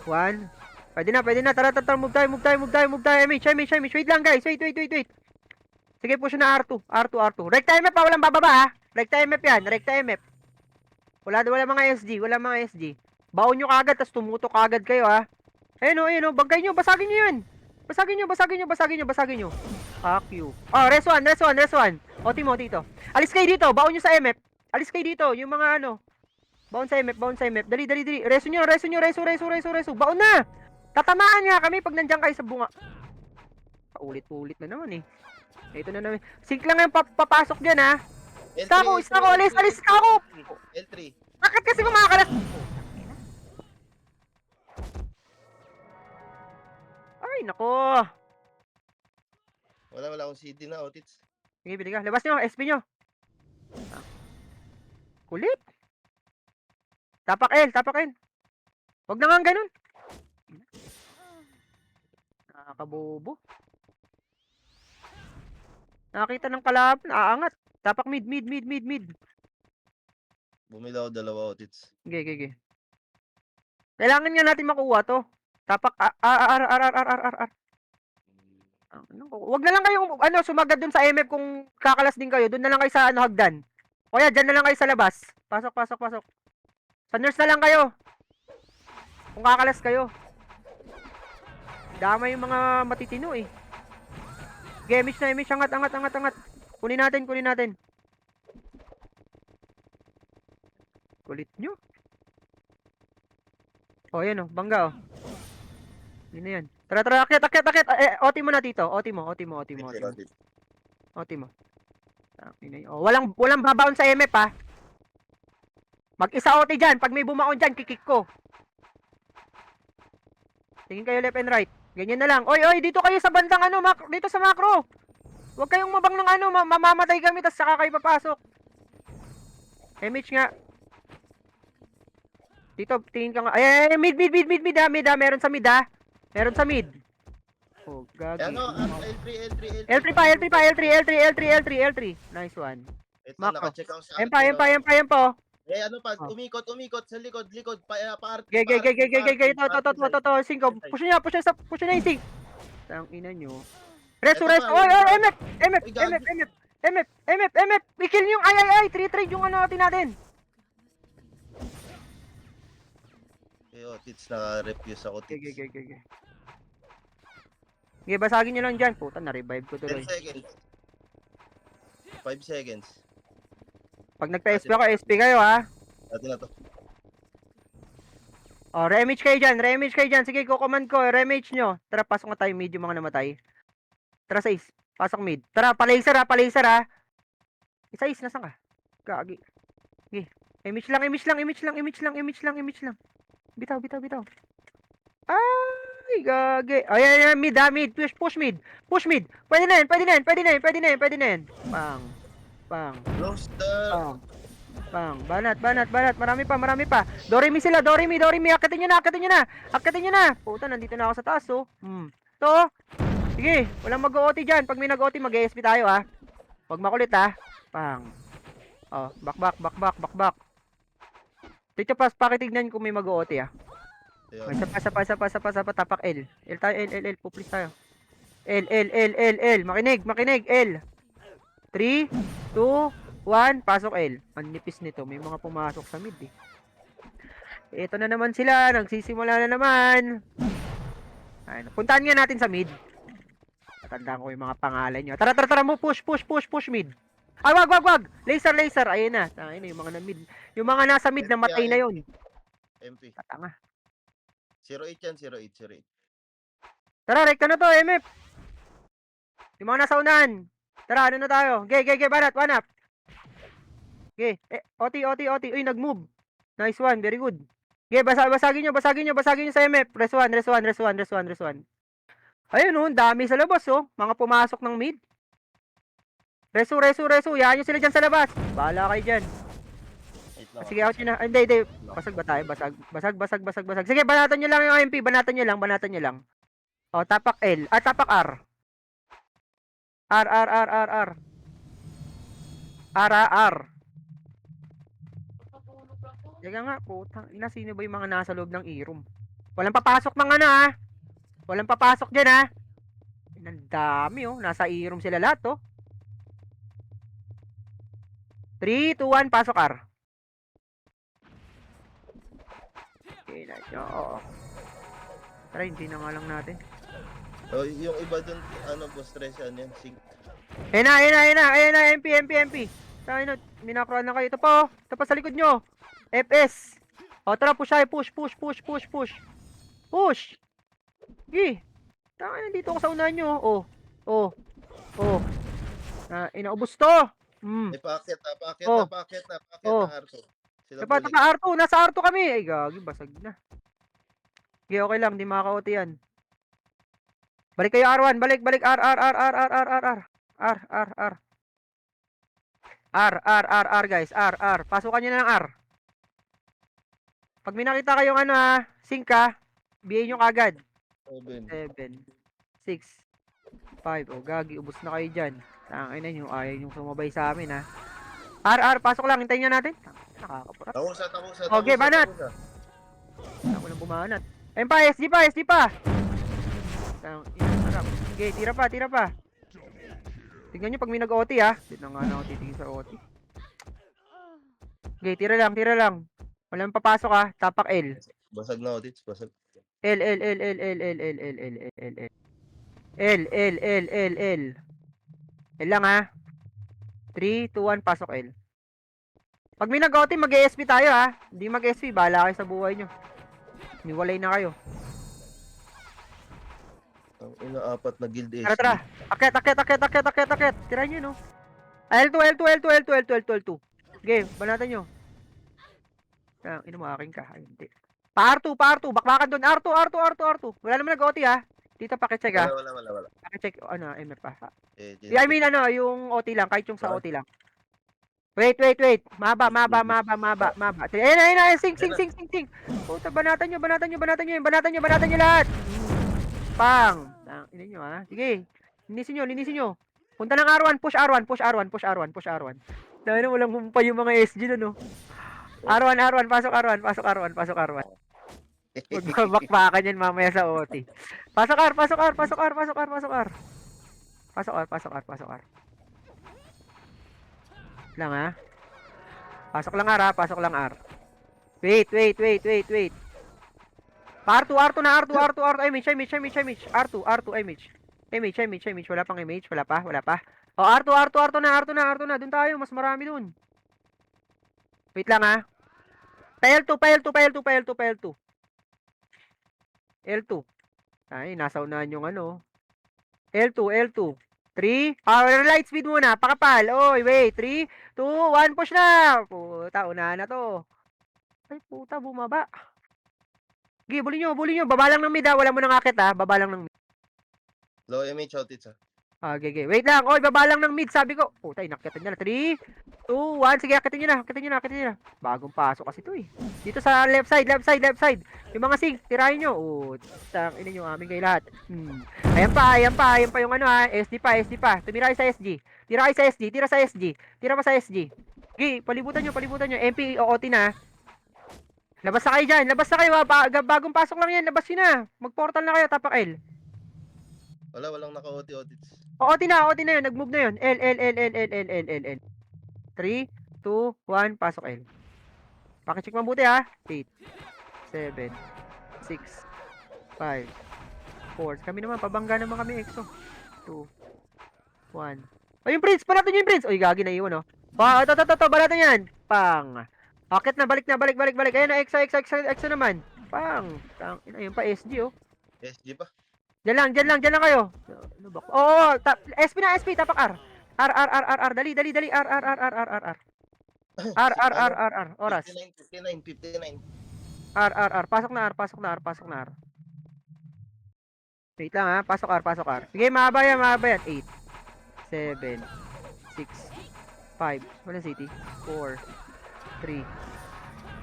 1. Pwede na, pwede na. Tara, tara, tara. Move tayo, move tayo, move tayo, move tayo. MH, MH, MH. Wait lang, guys. Wait, wait, wait, wait. Sige, push na R2. R2, R2. Recta MF pa, walang bababa, ha? Recta MF yan. Recta MF. Wala mga SG, wala mga SG. Baon nyo kagad, tas tumutok kagad kayo, ha? Ayun o, bagay nyo, basagin nyo yun. Basagin nyo, basagin nyo, basagin nyo, basagin nyo. Fuck you. Oh, res 1, res 1, res 1. O, Timo, dito. Alis kayo dito, baon nyo sa MF. Alis kayo dito, yung mga ano. Baon sa MF, baon sa MF. Dali, dali, dali. Reso nyo, reso nyo, reso, reso, reso, reso. Baon na! Tatamaan nga kami pag nandiyan kayo sa bunga. Paulit-ulit na naman eh. Ito na naman. Sync lang yung papasok dyan, ha? L3, Isa ko, alis, alis ka ako! L3. Bakit kasi kumakalas? Ay, nako. Wala akong CD na, Otis. Sige, bili ka. Labas nyo, SP nyo. Ah. Kulit. Tapak L, tapak L. Huwag na nga ganun. Nakakabobo. Nakakita ng kalaban, aangat. Tapak mid, mid, mid, mid, mid. Bumilaw dalawa, Otis. Sige, sige, sige. Kailangan nga natin makuha to. Tapak R. Wag na lang kayong sumagad dun sa MF kung kakalas din kayo. Doon na lang kayo sa hagdan. O kaya dyan na lang kayo sa labas. Pasok, pasok, pasok. Sa nurse na lang kayo. Kung kakalas kayo. Dama yung mga matitino eh. Image na image. Angat, angat, angat, angat. Kunin natin, kunin natin. Kulit nyo. O yan o, bangga o. Yun na yan. Tara, tara, akyat, akyat, akyat. OT mo na dito. OT mo, OT mo, OT mo, OT mo. Otis. OT mo. Oh, walang babaon sa MF ha. Mag-isa OT dyan. Pag may bumaon dyan, kikik ko. Tingin kayo left and right. Ganyan na lang. Oy, oy, dito kayo sa bandang dito sa macro. Huwag kayong mabang ng mamamatay kami tapos saka kayo papasok. MH nga. Dito, tingin ka nga. Ay, mid, meron sa mid ha. Meron sa mid. Oh, gagi. Ano, L3. L3 pa. Nice one. Ito, Macro. nakacheck ako sa Empa. Eh, ano pa, Oh. umikot sa likod, pa-art. Gay. Ito. Singko. Push niya yung sing. Tang ina nyo. Reso. Ito pa, Oy, ito. MF. I-kill niyo yung ay. 3-trade yung natin natin. Otis, naka-refuse ako, Otis. Gay. Sige, basagin nyo lang dyan. Puta, na-revive ko 10 tuloy. seconds. 5 seconds. Pag nagpa-SP ako, SP kayo ha. Natin na to. O, remage kayo dyan. Sige, kukomand ko. Remage nyo. Tara, pasok na tayo mid yung mga namatay. Tara, sa is. Pasok mid. Tara, palaser ha. Isa is, nasan ka? Gagi. Sige. Image lang. Bitaw. Ay, gagi. Ay, mid ha, mid. Push mid. Pwede na yan. Bang. Close the... Bang. Banat. Marami pa. Doremi sila. Doremi. Akitin nyo na. Puta, nandito na ako sa taas, oh. To. Sige, walang mag-OT dyan. Pag may nag-OT, mag-ESP tayo, ha. Huwag makulit, ha. Bang. Oh, back. Dito pakitignan kung may mag-OT, ha. Ayun. Isa pa. Tapak L. L tayo, L. Puplis tayo. L. Makinig, L. 3, 2, 1, pasok L. Ang nipis nito, may mga pumasok sa mid eh. Ito na naman sila, nagsisimula na naman. Ayun, puntahan nga natin sa mid. Tatandaan ko yung mga pangalan nyo. Tara mo, push mid. Ay, wag. Laser. Ayun na. Ayun na yung mga na mid. Yung mga nasa mid na matay na yun. MP. Tatanga. 08 yan, 08. Tara, rekta na to, MF. Yung mga nasa unahan. Tara, ano na tayo? Ge, banat, one up. Ge, OT. Uy, nag-move. Nice one, very good. Ge, basagin nyo sa MF. Res 1. Ayun oh, dami sa labas oh. Mga pumasok ng mid. Resu. Yahan nyo sila dyan sa labas. Bahala kayo dyan. Wait lang. Sige, out nyo na. Hindi. Basag ba tayo? Basag. Sige, banatan nyo lang yung MP. Banatan nyo lang. O, tapak L. Tapak R. R. R. Teka nga, putang ina, sino ba yung mga nasa loob ng e-room? Walang papasok ng ano ha? Walang papasok dyan ha? Ang dami oh, nasa e-room sila lahat oh. 3, 2, 1, pasok R. Okay na siya, oo. Tara, hindi na nga lang natin. Oh, yung iba dun, ano, boss, stress yan, sync. Ayun na, MP. Tayo na, minakroan na kayo. Ito pa sa likod nyo. FS. O, tara, push. Gi. Tayo, nandito ako sa unahan nyo. Oh. Inaubos to. Pakit Oh. na Arto. Sila Dapat bullet. naka R2, nasa R2 kami. Ay, gagi, basag na. Okay, okay lang, di makaka-OT yan. Balik kayo R1, balik, R. R guys, R. Pasukan nyo na ng R. Pag may nakita kayong ano ha, sync ha, BA nyo kagad. 7. 7, 6, 5. O, gagi, ubos na kayo dyan. Tangin na nyo, ayaw nyo sumabay sa amin ha. R, pasok lang, hintayin nyo natin. Nakakapura. Takusa. Okay, banat. Ako lang bumanat. Ayun pa, SD pa. Sarap. Okay, tira pa. Tingnan nyo pag may nag-OT ha. Hindi na nga na ako titingin sa OT. Okay, tira lang. Walang papasok ha. Tapak L. Basag na audits, basag. L. L lang ha. 3, 2, 1, pasok L. Pag may nag-OT, mag-ESP tayo ha. Hindi mag-ESP, bahala kayo sa buhay nyo. Niwalay na kayo. Ang ina-apat na guild is. Tara. Akit. Tira nyo no. L2. Game, banatan nyo. Ino mo aking ka. Ay, hindi. Pa-R2. Bakbakan doon. R2. Wala naman nag-OT ha. Dito pakicheck ha. Wala. Pakicheck. Ano, MF pa. Eh, I mean, ano, yung OT lang. Kahit yung sa OT lang. Wait. Maba. Ayun. Sing. Puta, banatan nyo lahat. Pang. Ino nyo ha. Sige. Linisin nyo. Punta ng R1. Push R1. Dahil na walang humpa yung mga SG na no. R1. Pasok R1. Magbabakbakan yan mamaya sa OT. Pasok R. Lang ha. Pasok lang R. Wait. R2 na. Image. R2 image. Wala pang image. Wala pa. O, R2 na. Doon tayo. Mas marami doon. Wait lang ha. L2. Ay, nasa unahan yung ano. L2. 3. Power light speed muna. Pakapal. Oy, wait. 3, 2, 1. Push na. Puta, unahan na to. Ay, puta, bumaba. Sige, bully nyo. Baba lang ng mid ha. Wala mo nang akit ha. Baba lang ng mid. Low image audits ah. Okay. Wait lang. Oy, baba lang ng mid. Sabi ko. Puta, inakyatan niya na. 3, 2, 1. Sige, akitin nyo na. Bagong pasok kasi to eh. Dito sa left side. Yung mga sing, tirahin nyo. Ina nyo aming kayo lahat. Ayan pa yung ano ha. SD pa. Tumira kayo sa SG. Tira sa SG. Okay, palibutan nyo. MP, OOT na. Labas na kayo dyan. Bagong pasok lang yan. Labas yun na. Mag-portal na kayo. Tapak L. Walang naka-OT audits. OOT na yun. Nag-move na yun. L. 3, 2, 1, pasok L. Pakicheck mabuti ha. 8, 7, 6, 5, 4. Kami naman, pabangga naman kami EXO. 2, 1. O yung Prince, banatan nyo yung Prince. Uy, gagi na iwan oh. Ito, banatan yan. Pang. Akit na, balik. Ayan na, EXO naman. Pang. Ayun pa, SG oh. SG pa. Diyan lang kayo. Oo, SP, tapak R. R, R, R, R, R. Dali, dali, dali. R, R, R, R, R, R, R. R, R, R, R, R. Oras. 59, 59. R, R, R. Pasok na R, pasok na R, pasok na R. Wait lang ha. Pasok R, pasok R. Sige, mahaba yan, mahaba yan. 8, 7, 6, 5. Walang city. 4, 3,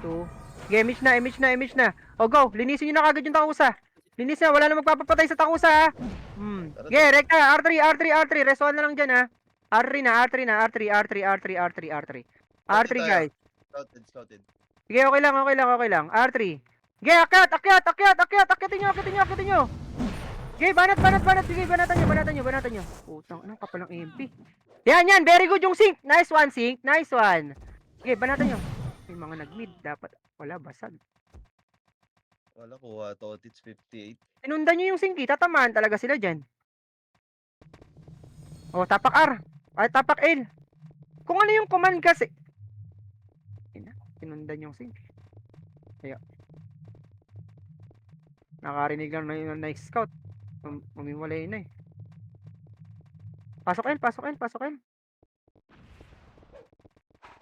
2. Sige, image na, image na, image na. O, go. Linisin nyo na kagad yung takusa. Linis na. Wala na magpapapatay sa takusa ha. Sige, rekta. R3, R3, R3. Resuan na lang dyan ha. R3 na, R3 na, R3, R3, R3, R3, R3. R3 guys. Scouted. Sige, okay lang, okay lang, okay lang. R3. Sige, akyat, akyat, akyat, akyat. Akyatin nyo, akyatin nyo, akyatin nyo. Sige, banat, banat, banat. Sige, banatan nyo, banatan nyo, banatan nyo. Putang, anong kapalang MP. Yan, yan. Very good yung sync. Nice one, sync. Nice one. Sige, banatan nyo. May mga nag-mid. Dapat, wala, basag. Wala, kuha to. It's 58. Tinundan nyo yung sync. Tatamaan talaga sila dyan. O, tapak R. Ay, tapak L. Kung ano yung command kasi. Tinundan yung sync. Ayo. Nakarinig lang na yung nice scout. Umiwalay na eh. Pasok L, pasok L, pasok L.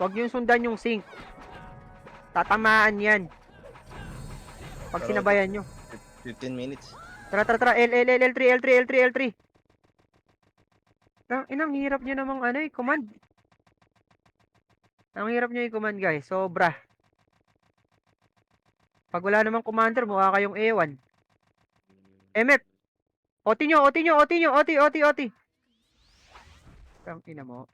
Huwag yung sundan yung sync. Tatamaan yan. Pag sinabayan nyo. 15 minutes. Tara, tara, tara. L3, L3, L3, L3. Inang hirap nyo namang ano eh, command. Ang hirap nyo yung command guys. Sobra. Pag wala namang commander, mukha kayong A1. MF. OT nyo, OT nyo, OT nyo, OT, OT, OT. Tang ina mo.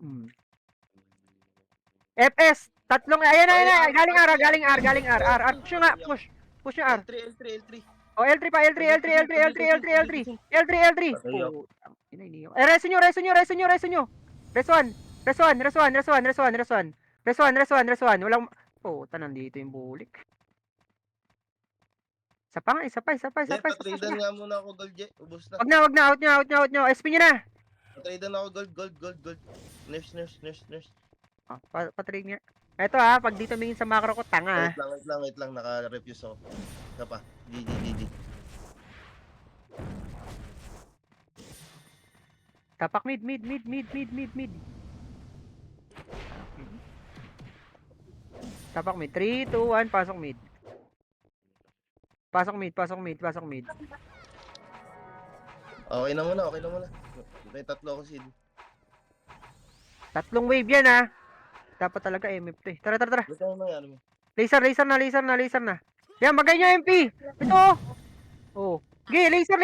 FS. Tatlong, ayan na, ayan na. Galing R, galing R, galing R. R, push nyo nga, push. Push nyo R. L3. O, L3 pa, L3, L3, L3, L3, L3, L3. L3, L3. Putang ina, iniyo. Reso nyo, reso nyo, reso nyo, reso nyo. Res1, res1, res1, res1, res1, res1. Res1, res1, res1. Walang, puta, nandito yung bulik. Isa pa nga, isa pa, isa pa, isa pa. Patradan nga muna ako gold, Je. Ubus na. Wag na, wag na, out nyo, out nyo, out nyo. SP nyo na. Patradan ako gold. Nurse. Patrade nga. Eto ha, pag dito tumingin sa macro ko, tanga ha. Wait lang. Naka-refuse ako. Isa pa. GG. Tapak mid. Tapak mid. 3, 2, 1, pasok mid. Pasok mid. Okay na muna. May tatlo ako seed. Tatlong wave yan ha. Dapat talaga MF to eh. Tara. Ba't ano nangyari mo? Laser na. Yan, magay nyo MP. Ito oh. Okay, laser.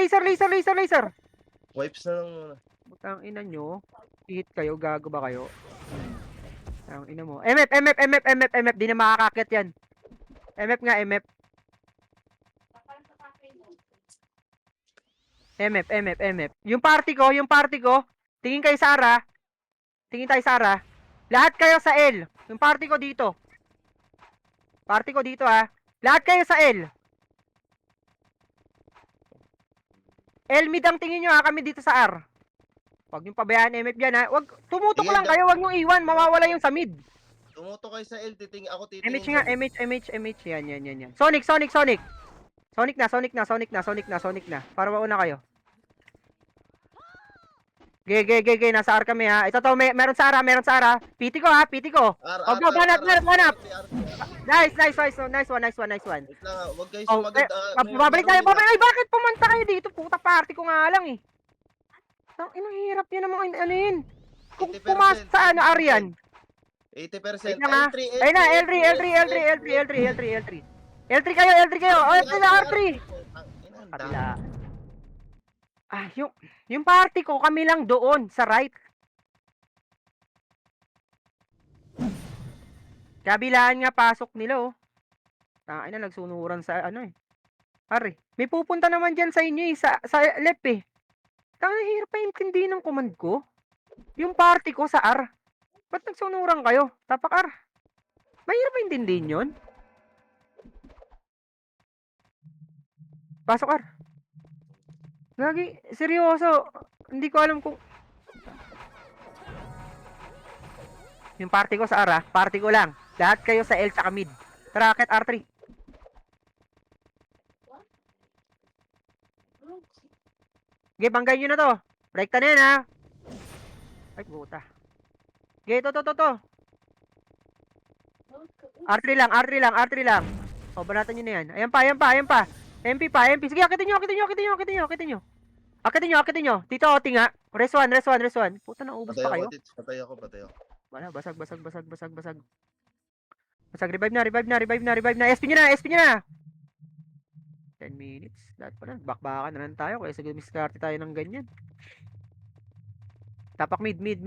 Wipes na lang muna. Butang ina nyo. Hit kayo, gago ba kayo? Ang ina mo. MF. Di na makakakit yan. MF nga, MF. Yung party ko. Tingin tayo sa Ara. Lahat kayo sa L. Yung party ko dito ha. Lahat kayo sa L. L mid ang tingin nyo ha. Kami dito sa R. Huwag yung pabayaan MF dyan ha. Tumutok lang kayo. Huwag nyo iwan. Mawawala yung sa mid. Tumuto kayo sa L. Ako titingin. MH nga. MH. Yan. Sonic. Sonic na. Para mauna kayo. Gay. Nasa R kami ha. Ito to. Meron sa Ara. PT ko ha. Go. Banat. Nice one. Wait lang ha. Huwag kayo Oh, sumagad. babalik tayo. Ay, bakit pumunta kayo dito? Puta party ko nga lang eh. Inang hirap yun namang ano yun. Kung 80%, pumasok sa ano, Arian. 80%. Wait lang ha. L3. Ayun na, L3. L3 kayo. O, L3 na, R3. Kabila. Yung party ko, kami lang doon, sa right. Kabilaan nga pasok nila oh. Na nagsunuran sa ano eh. Ari, may pupunta naman dyan sa inyo eh, sa left eh. Hirap pa intindihin ng command ko. Yung party ko sa R. Ba't nagsunuran kayo? Tapak R. Mahirap pa intindihin yun. Pasok R. Gagi, seryoso. Hindi ko alam kung... Yung party ko sa R party ko lang. Lahat kayo sa L tsaka mid. Tracket R3. Okay, banggay nyo na to. Rekta na yan ha. Ay, puta. Okay, to. R3 lang, R3 lang, R3 lang. O, banatan nyo na yan. Ayan pa. MP pa. Sige, akitin nyo. Akitin nyo. Dito, oti nga. Res 1. Puta, naubos Patay pa ako, kayo. Tits. Patay ako. Wala, basag. Basag, revive na. SP nyo na. 10 minutes. Lahat pala, bakbakan na lang tayo. Kaya sige, miskarte tayo ng ganyan. Tapak mid. 3, 2,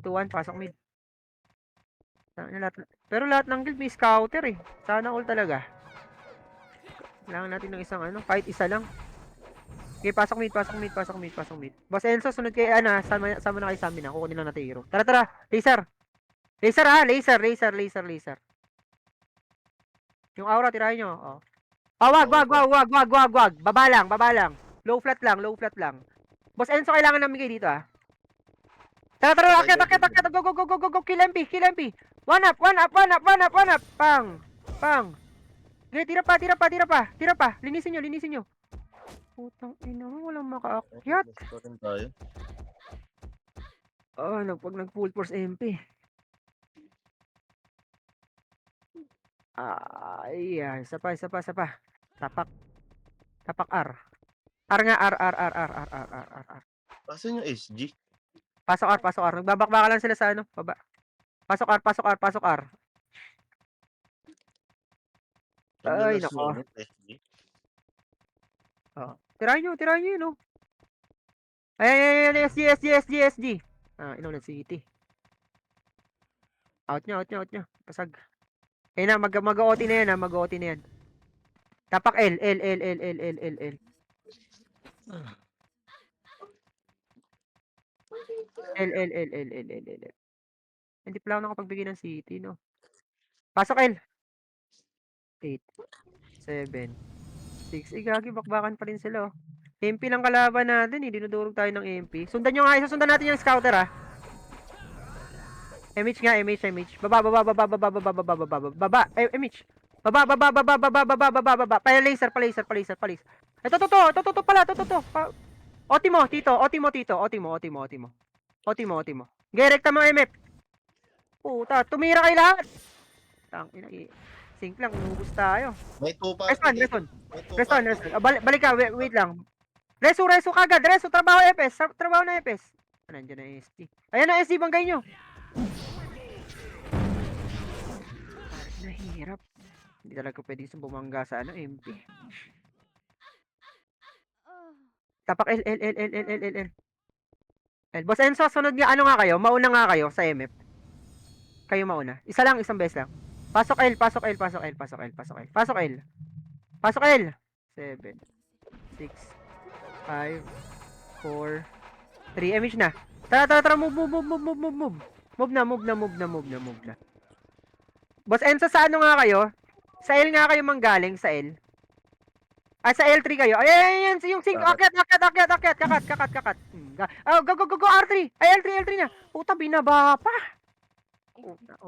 1, pasok mid. Pero lahat ng guild may scouter eh. Sana all talaga. Kailangan natin ng isang kahit isa lang. Okay, pasok mid. Boss Enzo, sunod kay sama na kayo sa amin kukunin lang natin hero. Tara. Laser. Laser. Yung aura, tirahin nyo. Oh. Wag. Baba lang. Low flat lang. Boss Enzo, kailangan namin kayo dito Tara, akyat. Go. Kill MP. One up. Pang. Okay, tira pa. Linisin nyo. Putang ina mo, walang makaakyat. Gusto rin tayo. Pag nag-full force MP. Ayan, isa pa. Tapak R. R nga, R. Asan yung SG? Pasok R. Nagbabakbaka lang sila sa baba. Pasok R. Ay, Last nako. minute, SG. Tirahin nyo yun, Ayan, SG. Inulit City. Out nyo. Pasag. Ayun na, mag-OT na yan, Tapak L. L. Hindi pala ako nakapagbigay ng City, no? Pasok L. 8, 7, 6. Gagi, bakbakan pa rin sila, MP lang kalaban natin, dinudurog tayo ng MP. Sundan natin yung scouter, MH nga. Baba. MH. Baba. Pa-laser. Ito pala. Oti mo, Tito. Gerekta mo, MF. Puta, tumira kayo lahat. Tangina, sync lang, inubos tayo. May 2 pa. Respawn. Balik ka, wait lang. Resu kagad. Trabaho na FS. Nandiyan na SD. Ayan na SD, banggay nyo. Nahirap. Hindi talaga pwede bumangga sa MP. Tapak L. Boss Enzo, sunod nga, nga kayo? Mauna nga kayo sa MF. Kayo mauna. Isang beses lang. Pasok L. 7, 6, 5, 4, 3. MH na. Tara, move. Move na. Boss Enzo, sa nga kayo? Sa L nga kayo manggaling, sa L. Sa L3 kayo. Ayan, yung sync. Akyat. Kakat. Go, R3. Ay, L3 na. Puta, binaba pa.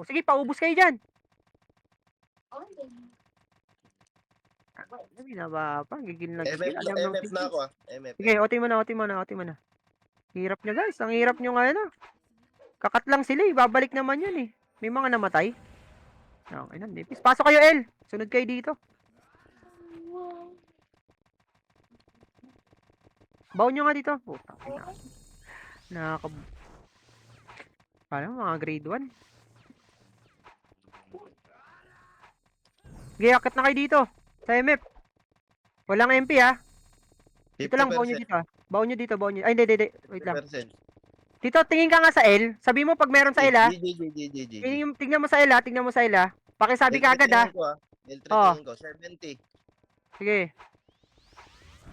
Sige, paubos kayo dyan. Binaba pa. Gigil na. MF na ako MF. Sige, oti mo na. Hirap nyo, guys. Ang hirap nyo nga Kakat lang sila babalik naman yun May mga namatay. Nipis. Pasok kayo, L. Sunod kayo dito. Baon nyo nga dito. Puta. Paano mga grade 1? Okay, akit na kayo dito. Sa MF. Walang MP Dito lang, baon nyo dito Baon nyo dito. Ay, hindi. Wait lang. 50%. Dito, tingin ka nga sa L. Sabi mo pag meron sa L GG. Tingnan mo sa L Pakisabi ka agad L3 tingin ko. 70. Sige.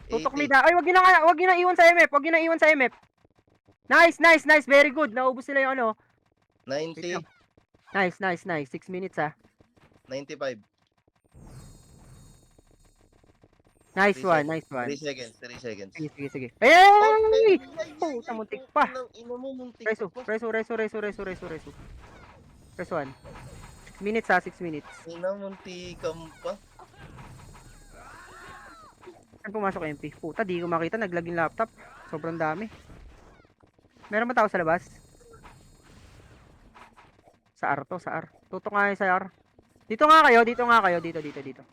Tutok 80. mid Ay, wag nyo na iwan sa MF. Nice. Very good. Naubos nila yung 90. Nice. 6 minutes 95. Nice 3 one. 3 seconds. Sige. Ay! Puta, muntik pa. Ino mo, muntik Reso. pa. Press 1. 6 minutes 6 minutes. Muntikam pa. Saan pumasok MP? Puta, di ko makita. Naglag yung laptop. Sobrang dami. Meron ba tao sa labas? Sa R to, sa R. Tutok nga yun sa R. Dito nga kayo, dito nga kayo. Dito.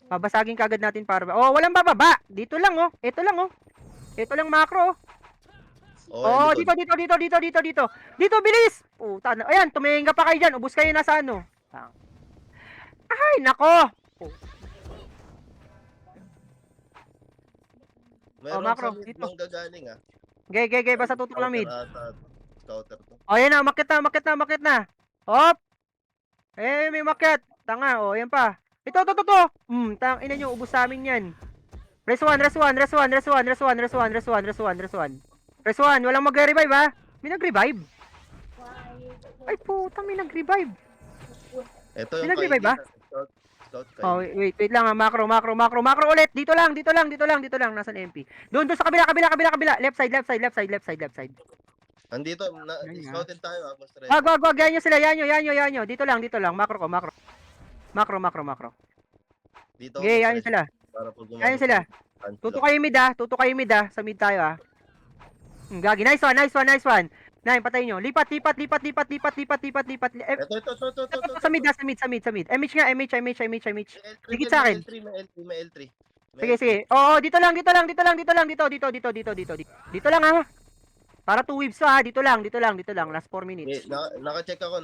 Babasagin kagad natin para ba. Oh, walang bababa. Dito lang oh. Ito lang oh. Ito lang macro oh. Oh, likod. dito. Dito, bilis! Puta na. Ayan, tumingin ka pa kayo dyan. Ubus kayo na sa ano. Ay, nako! Meron macro, sa mid dito. mang gagaling ah. Gay, basta tutok lang mid. Scouter to. Oh, yan na, makit na. Hop! Eh, may makit. Tanga, oh, yan pa. Ito. Tang ina nyo, ubus sa amin yan. Res 1, walang magre-revive ha? May nag-revive? Ay puta, may nag-revive. Ito yung Pinag-revive ba? Scout Oh, kayo. wait lang ha. Macro ulit. Dito lang. Nasaan MP? Doon sa kabila. Left side. Andito, Yan, scoutin tayo ah, boss Red. Wag. Yan nyo sila. Dito lang. Macro. Dito. Okay, boss yan Red, sila. Para pag Yan sila. Tuto kayo mid ha. Sa mid tayo ha. Gagi, nice one. Nine, patayin nyo. Lipat. Ito. Sa mid. MH nga. Dikit sa akin. May L3. Sige. Oo, dito lang. Dito lang ha. Para 2 waves to ha. Dito lang. Last 4 minutes. Naka-check ako.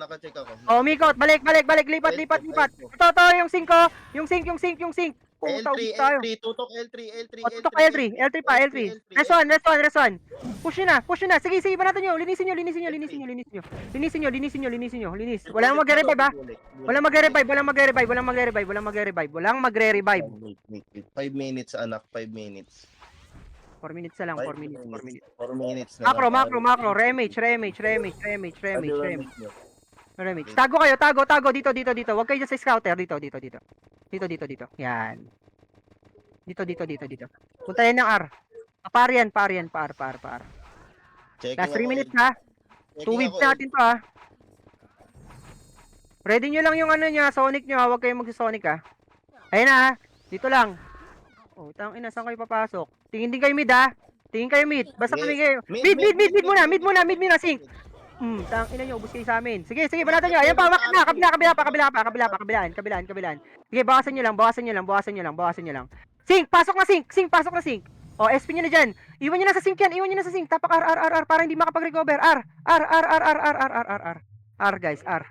Oh, umikot. Balik. Lipat. Ito, yung sync ko. Yung sync. Puta, ubis tayo. L3, tutok L3. Tutok ka L3 pa. Rest one. Push nyo na. Sige, ba natin nyo. Linisin nyo. Linis. Walang magre-revive ha. Walang magre-revive. 5 minutes anak, 5 minutes. 4 minutes na lang, 4 minutes. 4 minutes na. Macro. Remage. Tago kayo. Dito. Huwag kayo dyan sa scouter. Dito. Yan. Dito. Puntayan ng R. Par. Last 3 minutes ha. 2 waves natin to ha. Ready nyo lang yung ano niya, Sonic nyo ha. Huwag kayong mag-Sonic ha. Ayun na ha. Dito lang. Oh, tangina, saan kayo papasok? Tingin din kayo mid ha. Basta Yes. kami kayo. Mid muna, sync. Tangina nyo, ubus kayo sa amin. Sige, banatan nyo. Ayan pa, wakit na. Kabilaan. Sige, bawasan nyo lang. Sync, pasok na sync. Oh, SP nyo na dyan. Iwan nyo na sa sync. Tapak R, para hindi makapag-recover. R. R, guys, R.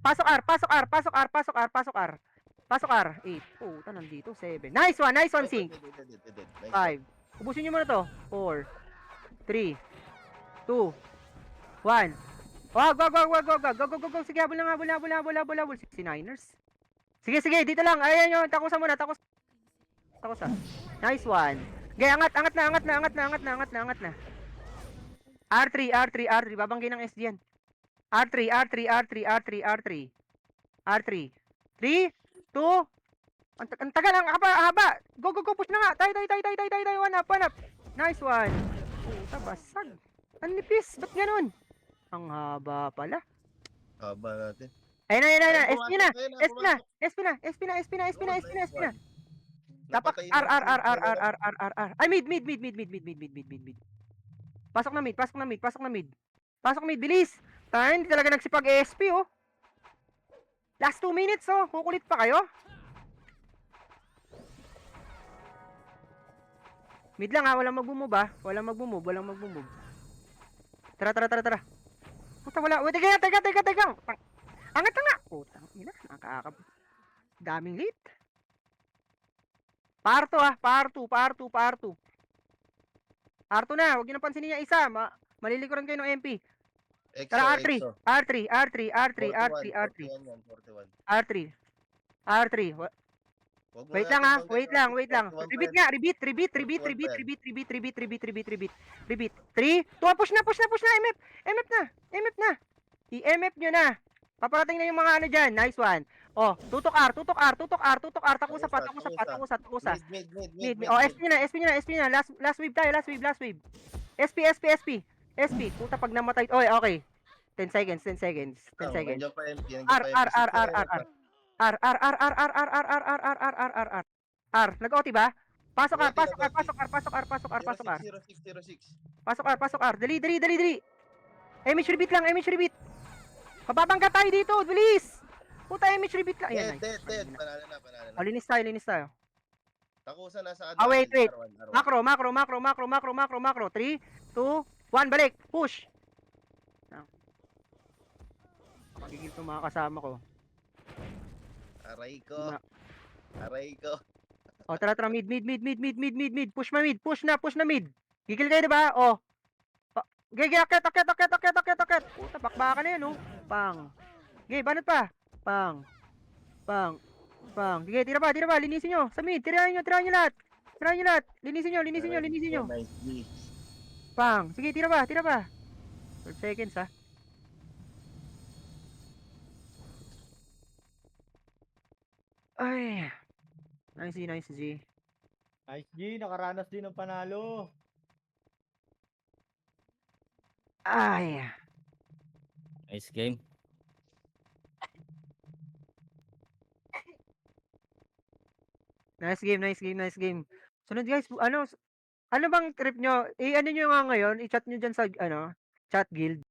Pasok R. 8. Puta, nandito. 7. Nice one, sync. 5. Ubusin nyo muna to. 4, 3, 2, 1. Wag. Go. Sige, habol. 69ers. Sige, dito lang. Ayan nyo, takusan muna. Nice one. Okay, angat na. R3. Babanggi ng SD yan. R3. 3, 2, ang tagal, ang haba. Go, push na nga. Tayo. One up. Nice one. Puta, basag. Ang nipis, ba't ganun? Ang haba pala. Haba natin. Ayun na. SP na. Tapak Napatay R. na. Ay, mid. Pasok na mid. Bilis. Tayo, hindi talaga nagsipag ASP oh. Last 2 minutes oh. Kukulit pa kayo. Mid lang ha, walang mag-move ha. Walang mag-move. Tara. Puta, wala. Teka. Angat na nga. Puta, ina, nakakab. Daming lit. Par 2 na, huwag nyo nang pansinin niya isa. Malilikuran kayo ng MP. Tara, R3. 41. Wait lang. Repeat. 3, 2, push na. MF na. I-MF nyo na. Paparating na yung mga ano dyan. Nice one. Oh, tutok R. Takusa. Mid. Oh, SP nyo na. Last wave tayo. SP. Puta, pag namatay. Okay. 10 seconds. R. Nag-OT ba? Pasok R, Buti pasok na R, pasok R, pasok R, pasok R, pasok R. 06. Pasok R, pasok R. Dali, dali, dali, dali. Image repeat lang, image repeat. Mababangga tayo dito, bilis. Puta, image repeat lang. Ayan, Dead. nice. Panalo na. Oh, linis tayo. Takusan na sa ano. Ah, wait. R1. Macro. 3, 2, 1, balik. Push. Magigil itong mga kasama ko. Aray Ma- ko. O, tara, mid. Push na mid. Gigil kayo, diba? O. Gigi, akit. Puta, bakbaka na yan, oh. Pang. Gigi, banat pa. Pang. Gigi, tira ba? Linisin nyo. Sa mid, tirahin nyo lahat. Linisin nyo. Pang. Sige, tira ba? 12 seconds, ha. Ay. Nice G. Nice G, nakaranas din ng panalo. Ay. Nice game. Nice game. Sunod guys, ano bang trip nyo? Ano nyo nga ngayon? I-chat nyo dyan sa, chat guild.